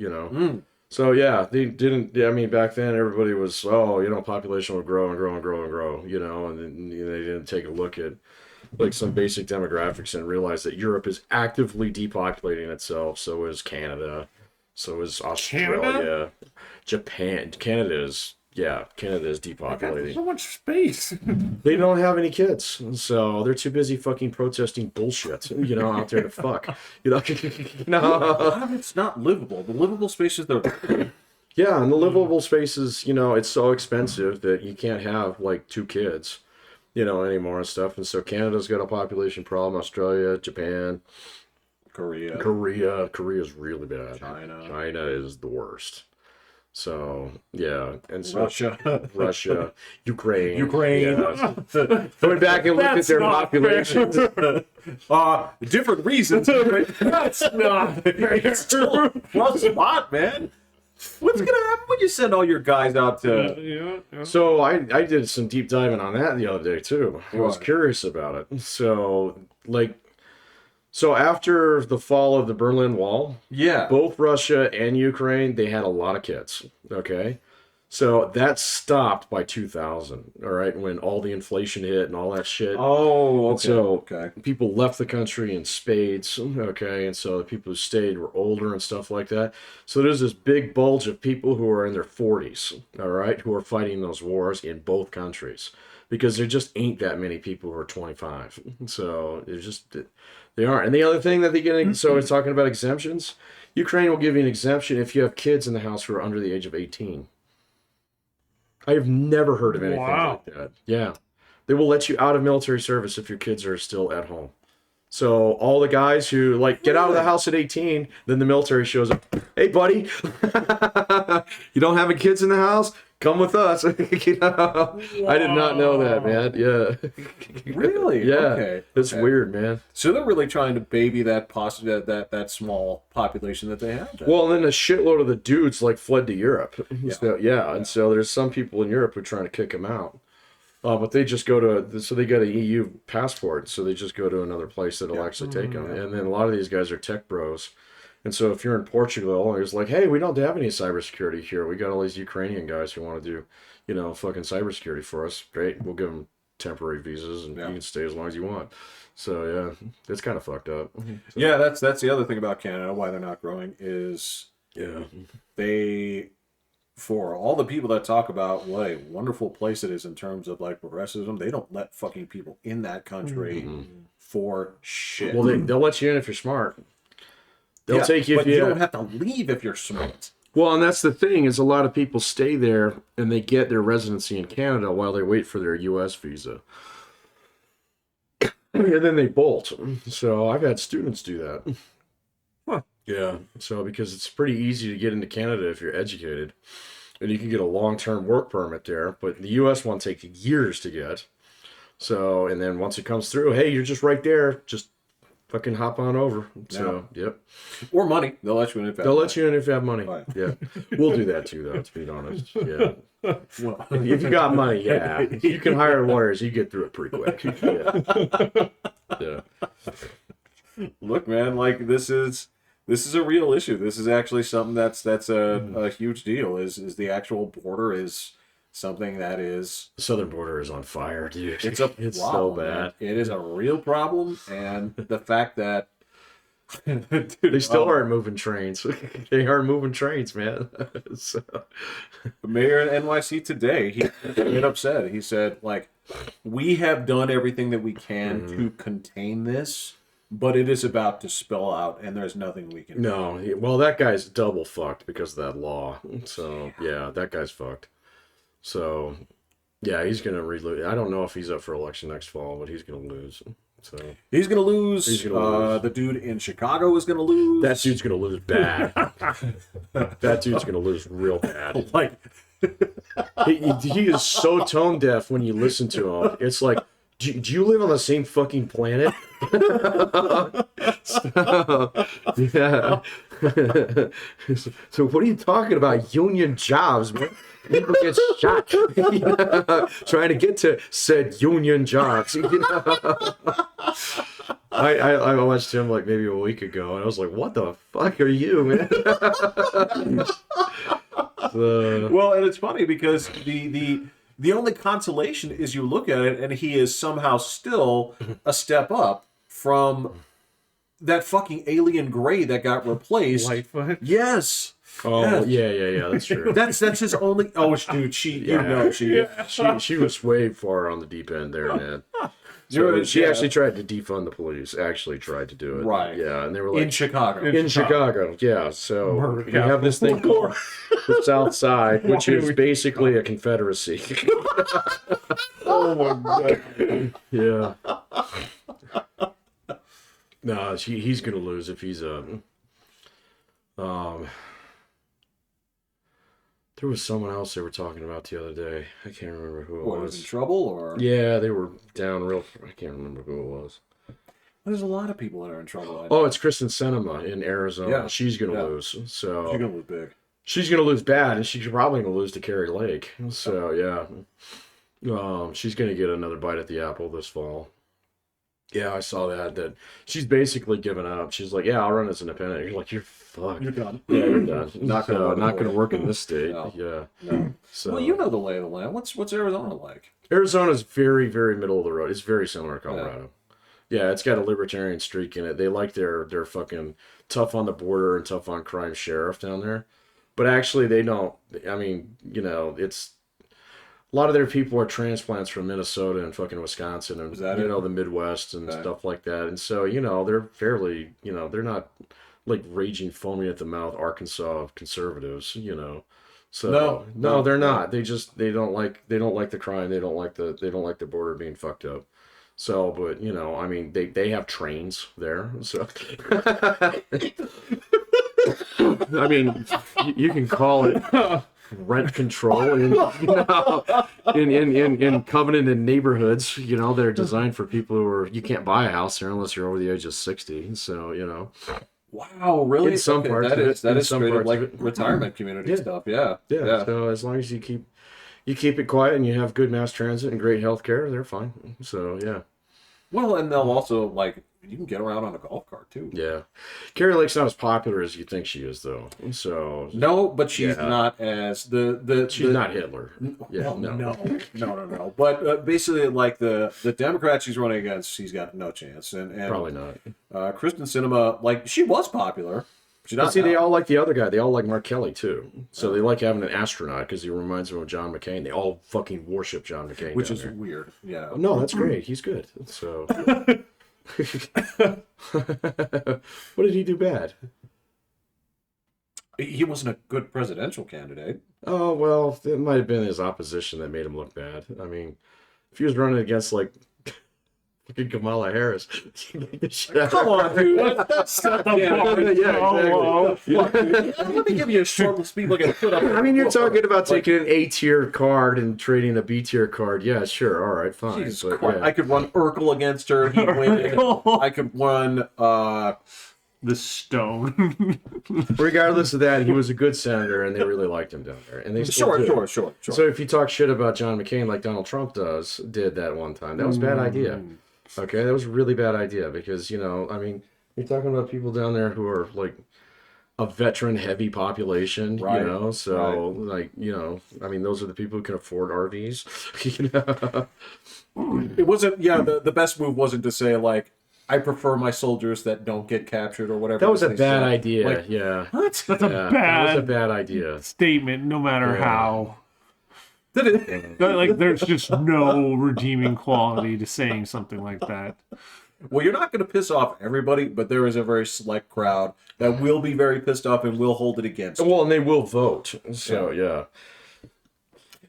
So, yeah, they didn't, I mean, back then everybody was, population would grow and grow and grow and grow, and then they didn't take a look at like some basic demographics and realize that Europe is actively depopulating itself. So is Canada. So is Australia. Canada? Japan. Canada is Got depopulating. so much space. They don't have any kids, so they're too busy fucking protesting bullshit, out there to fuck. No. It's not livable. The livable spaces they're Yeah, and the livable spaces, it's so expensive that you can't have like 2 kids, anymore and stuff. And so Canada's got a population problem, Australia, Japan, Korea. Korea's really bad. China is the worst. So yeah, and so Russia. Ukraine. Yeah. Going back and look at their populations. Different reasons. That's not It's still rough spot, man. What's gonna happen when you send all your guys out to? Yeah. So I did some deep diving on that the other day too. I was curious about it. So after the fall of the Berlin Wall, Yeah. both Russia and Ukraine, they had a lot of kids. Okay. So that stopped by 2000. All right. When all the inflation hit and all that shit. Oh, And so okay. people left the country in spades. Okay. And so the people who stayed were older and stuff like that. So there's this big bulge of people who are in their 40s. All right. Who are fighting those wars in both countries. Because there just ain't that many people who are 25. So they aren't. And the other thing that they get, so it's talking about exemptions. Ukraine will give you an exemption if you have kids in the house who are under the age of 18. I have never heard of anything like that. Yeah. They will let you out of military service if your kids are still at home. So all the guys who get out of the house at 18, then the military shows up. Hey, buddy, you don't have any kids in the house? Come with us. I did not know that, man. Yeah. Really? Yeah. Okay. It's weird, man. So they're really trying to baby that that small population that they have. Then. Well, and then a shitload of the dudes fled to Europe. And so there's some people in Europe who are trying to kick them out. But they just go so they got an EU passport, so they just go to another place that'll actually take them. And then a lot of these guys are tech bros. And so if you're in Portugal, it's like, hey, we don't have any cybersecurity here. We got all these Ukrainian guys who want to do, fucking cybersecurity for us. Great. We'll give them temporary visas and you can stay as long as you want. So, yeah, it's kind of fucked up. So, yeah, that's the other thing about Canada, why they're not growing, is they... For all the people that talk about what a wonderful place it is in terms of progressivism, they don't let fucking people in that country for shit. Well, they'll let you in if you're smart. They'll take you but if you don't have to leave if you're smart. Well, and that's the thing is a lot of people stay there and they get their residency in Canada while they wait for their U.S. visa. And then they bolt. So I've had students do that. Huh. Yeah. So because it's pretty easy to get into Canada if you're educated. And you can get a long-term work permit there. But the U.S. one takes years to get. So, and then once it comes through, hey, you're just right there. Just fucking hop on over. So, yep. Or money. They'll let you in if They'll let you in if you have money. Right. Yeah. We'll do that too, though, to be honest. Yeah. Well, If you got money, yeah. You can hire lawyers. You get through it pretty quick. Yeah. Look, man, this is a real issue. This is actually something that's a huge deal. Is the actual border is something that is... The southern border is on fire, dude. It's a it's problem, so bad. Man. It is a real problem, and the fact that dude, they still aren't moving trains. They aren't moving trains, man. So. The mayor in NYC today, he straight up said, he said, we have done everything that we can to contain this, but it is about to spill out, and there's nothing we can do. No, well, that guy's double fucked because of that law. So, yeah, that guy's fucked. So, yeah, he's going to relose. I don't know if he's up for election next fall, but he's going to lose. So he's going to lose. The dude in Chicago is going to lose. That dude's going to lose bad. That dude's going to lose real bad. He is so tone deaf when you listen to him. It's like, do you live on the same fucking planet? Yeah. So what are you talking about? Union jobs, man. People get shot trying to get to said union jobs. I watched him maybe a week ago, and I was like, "What the fuck are you, man?" Well, and it's funny because the only consolation is you look at it and he is somehow still a step up from that fucking alien gray that got replaced. Lightfoot. Yes. Oh Yes. yeah, that's true. That's his only. Oh, dude, she. Yeah. You know, She was way far on the deep end there, man. So she actually tried to defund the police. Actually tried to do it. Right. Yeah, and they were like in Chicago. in Chicago. Yeah. So Murder we have this thing called the South Side, which Why is are we- basically a confederacy. Oh my god. Yeah. No, he's gonna lose if he's there was someone else they were talking about the other day. I can't remember who it What, was in was. trouble or? Yeah, they were down real. I can't remember who it was. There's a lot of people that are in trouble. Oh, it's Kristen Sinema in Arizona. Yeah. She's gonna Yeah. lose. So She's gonna lose big. she's gonna lose bad, and she's probably gonna lose to Carrie Lake. So yeah, she's gonna get another bite at the apple this fall. Yeah, I saw that she's basically given up. She's like, yeah, I'll run as independent. You're like, you're fucked. You're done. Yeah, you're done. Not gonna work not for gonna you. work in this state. No. Yeah. No. So Well, you know the lay of the land. What's Arizona like? Arizona's very, very middle of the road. It's very similar to Colorado. Yeah, it's got a libertarian streak in it. They like their fucking tough on the border and tough on crime sheriff down there. But actually they don't. I mean, it's a lot of their people are transplants from Minnesota and fucking Wisconsin and Is that it? the Midwest and Okay. stuff like that. And so, they're fairly, they're not like raging foaming at the mouth Arkansas conservatives, So No, they're not. They don't like the crime. They don't like the border being fucked up. So, but I mean, they have trains there. So, I mean, you can call it rent control in covenanted neighborhoods. They're designed for people you can't buy a house there unless you're over the age of 60. So, Wow, really? In some parts that of is it. In that is some straight up parts like of it. retirement community Yeah. stuff. Yeah. yeah. So as long as you keep it quiet and you have good mass transit and great health care, they're fine. So yeah. Well, and they'll also you can get around on a golf cart too. Yeah. Carrie Lake's not as popular as you think she is, though. So No, but she's Yeah. not as the. she's not Hitler. Yeah, Well, no. no. But basically, like the Democrat she's running against, she's got no chance. And Probably not. Kristen Sinema, she was popular. She's But not see, they now. all like the other guy. They all like Mark Kelly, too. So they like having an astronaut because he reminds them of John McCain. They all fucking worship John McCain. Which down is there. weird. Yeah. No, that's great. He's good. So. What did he do bad? He wasn't a good presidential candidate. Oh, well, it might have been his opposition that made him look bad. I mean, if he was running against, fucking Kamala Harris. Come on, dude. Set the Yeah, bar yeah, so low. Let me give you a short speed look at put up. I mean, you're talking about taking an A-tier card and trading a B-tier card. Yeah, sure. All right, fine. Jesus But, Christ. yeah. I could run Urkel against her. He'd win. I could run. The stone. Regardless of that, he was a good senator, and they really liked him down there. And they still do. Sure. So if you talk shit about John McCain like Donald Trump did that one time, that was a bad idea. Okay, that was a really bad idea because, I mean, you're talking about people down there who are like a veteran heavy population, Right. So I mean, those are the people who can afford RVs, It wasn't. Yeah, the best move wasn't to say I prefer my soldiers that don't get captured or whatever. That was a they bad said. idea. Yeah. What? That's a That was a bad bad idea. statement, no matter Yeah. how. Did it? There's just no redeeming quality to saying something like that. Well, you're not going to piss off everybody, but there is a very select crowd that will be very pissed off and will hold it against you. Well, and they will vote. So yeah.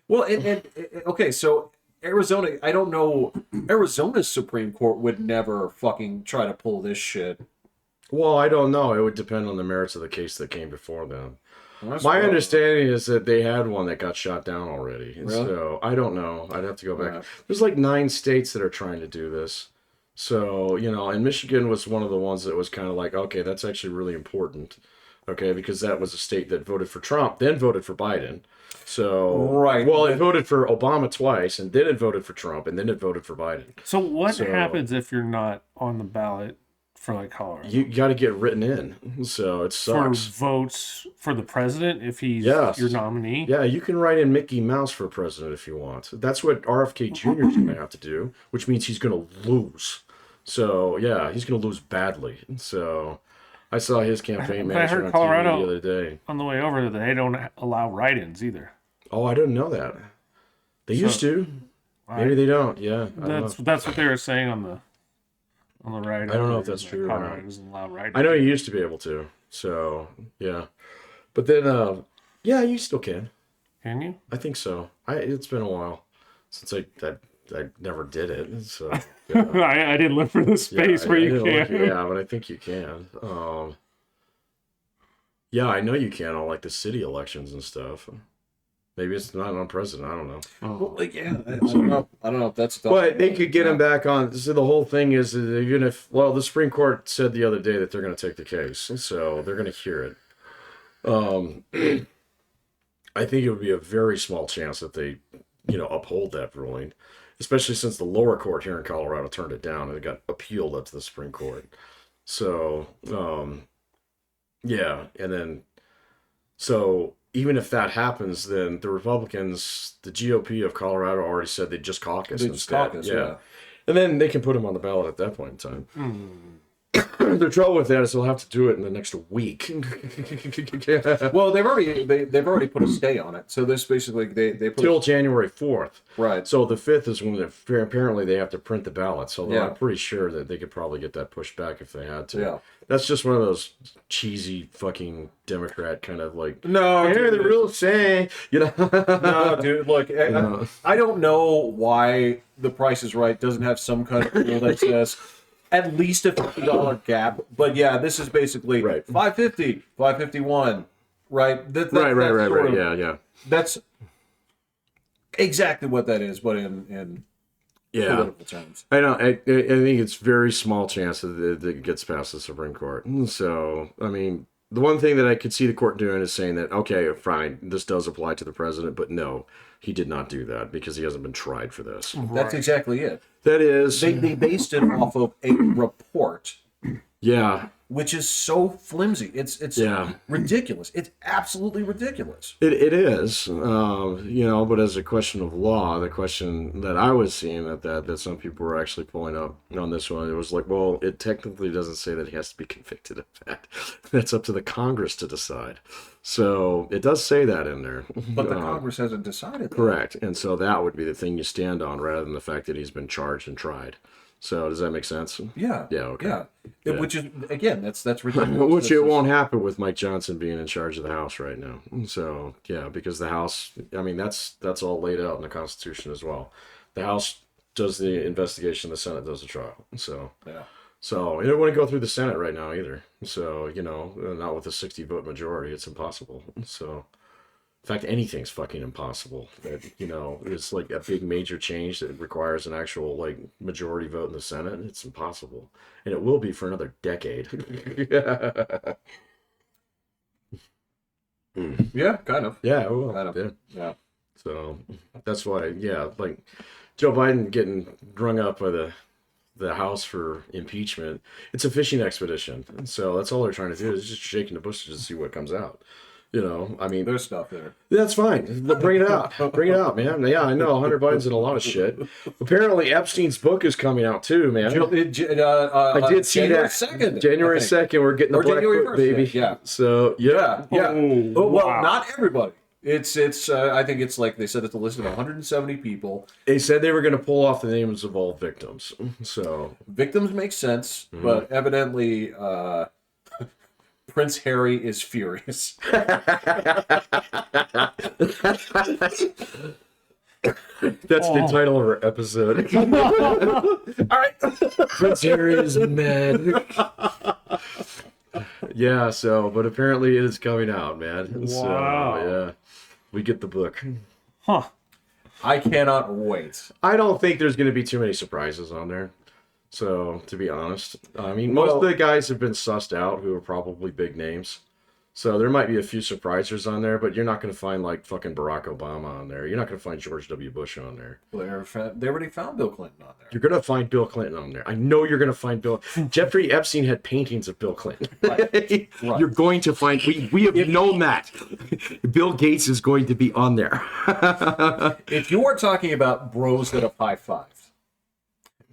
Well, and okay, so Arizona, I don't know. Arizona's Supreme Court would never fucking try to pull this shit. Well, I don't know. It would depend on the merits of the case that came before them. That's My wrong. understanding is that they had one that got shot down already. Really? So I don't know. I'd have to go back. Right. There's 9 states that are trying to do this. So, and Michigan was one of the ones that was kind of okay, that's actually really important. Okay, because that was a state that voted for Trump, then voted for Biden. So, Right. Well, it voted for Obama twice, and then it voted for Trump, and then it voted for Biden. So what So- happens if you're not on the ballot for like Colorado. You got to get written in, so it For sucks. votes for the president if he's Yes. your nominee. Yeah, you can write in Mickey Mouse for president if you want. That's what RFK Jr. is going to have to do, which means he's going to lose. So, yeah, he's going to lose badly. So, I saw his campaign But I manager heard on Colorado- TV the other day. On the way over, that they don't allow write-ins either. Oh, I didn't know that. They used to. Maybe they don't. Yeah, I don't know. That's what they were saying on the ride. I don't know over, if that's is that true or Colorado not. doesn't allow write-ins. I know you used to be able to. So, yeah. But then, yeah, you still can. Can you? I think so. It's been a while since I never did it. So, yeah. I didn't look for the space where I you didn't can. look- yeah, but I think you can. Yeah, I know you can on like the city elections and stuff. Maybe it's not on president. I don't know. Well, like, yeah, I don't know. I don't know if that's. But they could get him back on. So the whole thing is that even if, well, the Supreme Court said the other day that they're going to take the case, so they're going to hear it. I think it would be a very small chance that they, uphold that ruling, especially since the lower court here in Colorado turned it down and it got appealed up to the Supreme Court. So, yeah, and then, so even if that happens, then the Republicans, the GOP of Colorado already said they just caucus They instead. just caucus, yeah. And then they can put him on the ballot at that point in time. The trouble with that is they'll have to do it in the next week. Well, they've already put a stay on it. So this basically they put Till January 4th. right. So the 5th is when apparently they have to print the ballot. So Yeah. I'm pretty sure that they could probably get that pushed back if they had to. Yeah. That's just one of those cheesy fucking Democrat kind of like, No, here the dude, rules say, no, dude. Look, No. I don't know why The Price is Right doesn't have some kind of rule that says at least a $50 gap. But yeah, this is basically Right. 550, 551, right? Right. That's sort of- Yeah. That's exactly what that is, but in Yeah. political terms. I know. I think it's very small chance that it gets past the Supreme Court. So, I mean, the one thing that I could see the court doing is saying that, okay, fine, this does apply to the president, but no, he did not do that because he hasn't been tried for this. That's exactly it. That is, They based it off of a report, yeah, which is so flimsy. It's Yeah. ridiculous. It's absolutely ridiculous. it is, but as a question of law, the question that I was seeing that some people were actually pulling up on this one, it was like, well, it technically doesn't say that he has to be convicted of that. That's up to the Congress to decide. So it does say that in there. But the Congress hasn't decided that. Correct. And so that would be the thing you stand on rather than the fact that he's been charged and tried. So does that make sense? Yeah. Yeah, okay. Yeah. Yeah. Which is again, that's ridiculous. Which it That's- won't happen with Mike Johnson being in charge of the House right now. So yeah, because the House, I mean, that's all laid out in the Constitution as well. The House does the investigation, the Senate does the trial. So Yeah. and it wouldn't go through the Senate right now either. So not with a 60-vote majority, it's impossible. So. In fact, anything's fucking impossible. That it's like a big major change that requires an actual like majority vote in the Senate. It's impossible, and it will be for another decade. Yeah, kind of. Yeah, it will. Kind of. Yeah. Yeah. So that's why, like Joe Biden getting rung up by the House for impeachment. It's a fishing expedition, so that's all they're trying to do is just shaking the bushes to see what comes out. I mean, There's stuff there. that's fine. Bring it out. Bring it out, man. Yeah, I know. Hunter Biden's in a lot of shit. Apparently, Epstein's book is coming out too, man. I did see January that. 2nd. January 2nd, we're getting the Or Black January Book, 1st, baby. yeah. So, yeah. Yeah. Oh, Well, wow. not everybody. It's I think it's like they said it's a list of 170 people. They said they were going to pull off the names of all victims. So, Victims make sense, Mm-hmm. but evidently Prince Harry is furious. that's the title of our episode. All right. Prince Harry is mad. Yeah, but apparently it is coming out, man. So, Wow. yeah. We get the book. Huh. I cannot wait. I don't think there's going to be too many surprises on there. So, to be honest, I mean, most of the guys have been sussed out who are probably big names. So there might be a few surprisers on there, but you're not going to find like fucking Barack Obama on there. You're not going to find George W. Bush on there. Well, they already found Bill Clinton on there. You're going to find Bill Clinton on there. I know you're going to find Bill. Jeffrey Epstein had paintings of Bill Clinton. Right. You're going to find. We have known that. Bill Gates is going to be on there. If you are talking about bros that have high-fived,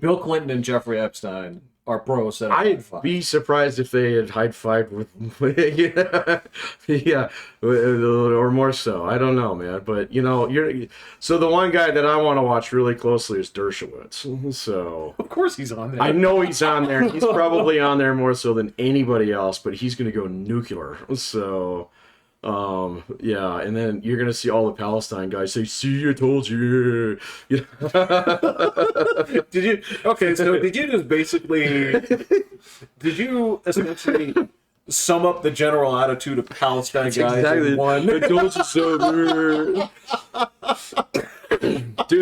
Bill Clinton and Jeffrey Epstein are bros that have I'd high-fived. be surprised if they had high-fived with, yeah, or more so. I don't know, man. But so the one guy that I want to watch really closely is Dershowitz. So Of course he's on there. I know he's on there. He's probably on there more so than anybody else, but he's going to go nuclear. So. Yeah, and then you're gonna see all the Palestine guys say, "See, I told you." Did you? Okay, so did you just basically? Did you essentially sum up the general attitude of Palestine guys in one? I told you so, dude.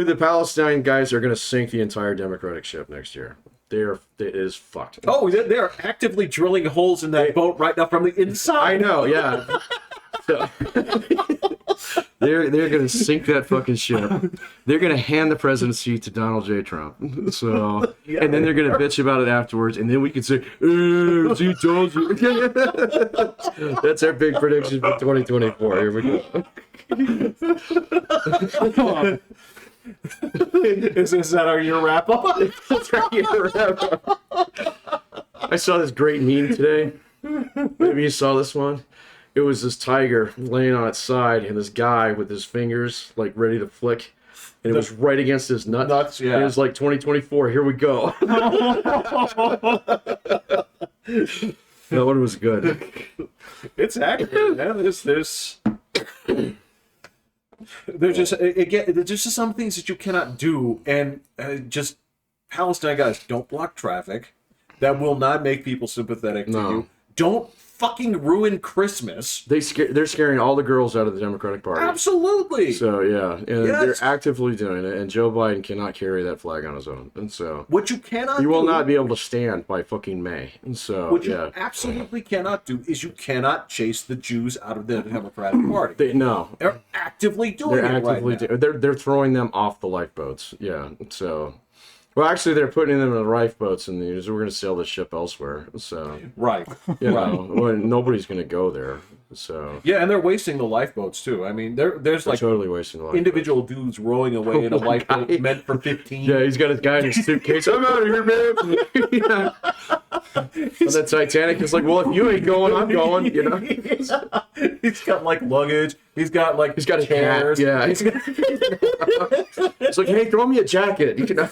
The Palestine guys are gonna sink the entire Democratic ship next year. It is fucked. Oh, they're actively drilling holes in that boat right now from the inside. I know, yeah. So, they're gonna sink that fucking ship. They're gonna hand the presidency to Donald J. Trump. So, and then they're gonna bitch about it afterwards, and then we can say, "He told you." That's our big prediction for 2024. Here we go. Is that our year wrap up? That's our year wrap up. I saw this great meme today. Maybe you saw this one. It was this tiger laying on its side, and this guy with his fingers like ready to flick, and it was right against his nuts. Yeah. And it was like 2024. Here we go. That one was good. It's accurate, man. There's just some things that you cannot do, and just Palestine guys don't block traffic. That will not make people sympathetic to you. Don't fucking ruin Christmas. They're scaring all the girls out of the Democratic Party. Absolutely. So yeah, and Yes. they're actively doing it. And Joe Biden cannot carry that flag on his own. And so What you cannot you will do, not be able to stand by fucking May. And so what you yeah, absolutely cannot do is you cannot chase the Jews out of the Democratic Party. They're actively doing they're it actively right now. they're throwing them off the lifeboats. Yeah. So. Well, actually, they're putting them in the lifeboats, and we're going to sail the ship elsewhere. So, Right. well, nobody's going to go there. So, Yeah, and they're wasting the lifeboats too. I mean, there's they're like totally wasting the lifeboats. individual dudes rowing away in a lifeboat guy. meant for 15. Yeah, he's got his guy in his suitcase. I'm out of here, man. Yeah. And the Titanic is like, well, if you ain't going, I'm going. He's got like luggage. He's got He's got a hat. chairs. Yeah. It's like, hey, throw me a jacket. You can.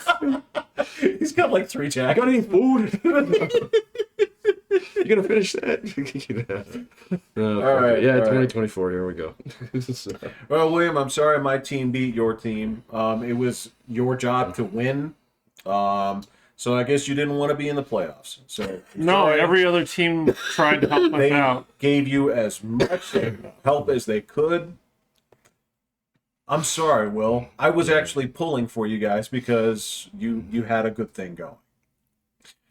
He's got like 3 I jackets. got any food? You gonna finish that? All right, Yeah, all right. 2024. Here we go. So, Well, William, I'm sorry my team beat your team. It was your job to win. So I guess you didn't want to be in the playoffs. So No, sorry. every other team tried to help us They out. gave you as much help as they could. I'm sorry, Will. I was actually pulling for you guys because you had a good thing going.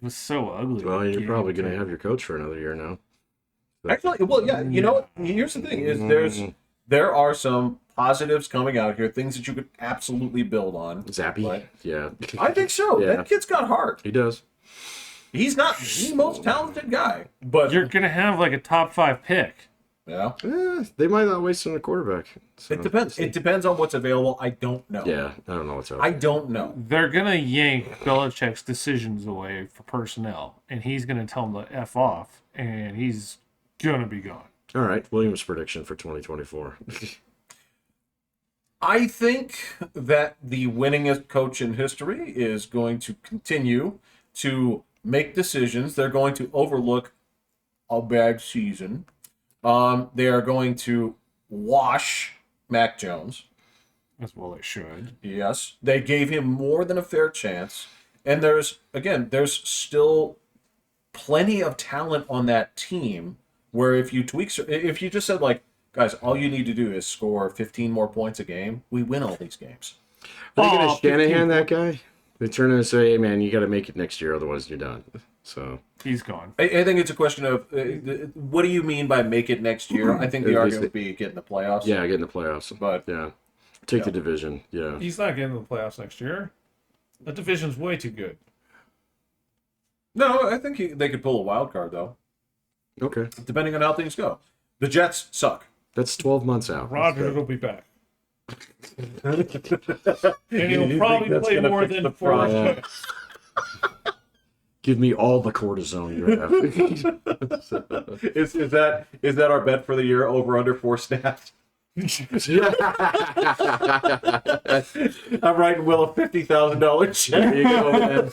It was so ugly. well, you're probably gonna have your coach for another year now. Actually, well, yeah. You know what? Here's the thing: is there are some positives coming out here, things that you could absolutely build on. Zappy. But Yeah. I think so. Yeah. That kid's got heart. He does. He's not the most talented guy, but You're gonna have like a top 5 pick. yeah, They might not waste on a quarterback. So. it depends. It depends on what's available. I don't know. Yeah, I don't know what's up. I don't know. They're gonna yank Belichick's decisions away for personnel, and he's gonna tell them to f off, and he's gonna be gone. All right, Williams' prediction for 2024. I think that the winningest coach in history is going to continue to make decisions. They're going to overlook a bad season. They are going to wash Mac Jones. As well they should. Yes, they gave him more than a fair chance. And there's still plenty of talent on that team where if you just said like, guys, all you need to do is score 15 more points a game, we win all these games. Are they going Oh, to Shanahan that guy? They turn and say, hey, man, you got to make it next year, otherwise you're done. So He's gone. I think it's a question of what do you mean by make it next year? I think the At argument least would be getting the playoffs. yeah, get in the playoffs. But Yeah, take the division. Yeah, He's not getting to the playoffs next year. The division's way too good. no, I think they could pull a wild card though, okay. depending on how things go. The Jets suck. That's 12 months out. Rodgers will be back. And he'll probably that's play gonna more fix than the 4 problem? minutes. Give me all the cortisone you have. Is that our bet for the year? Over under 4 snaps. I'm writing Will a $50,000 check. There you go, man.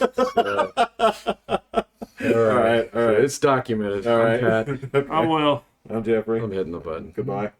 All right. All right. It's documented. All right. I'm Pat. I will. I'm Jeffrey. I'm hitting the button. Goodbye.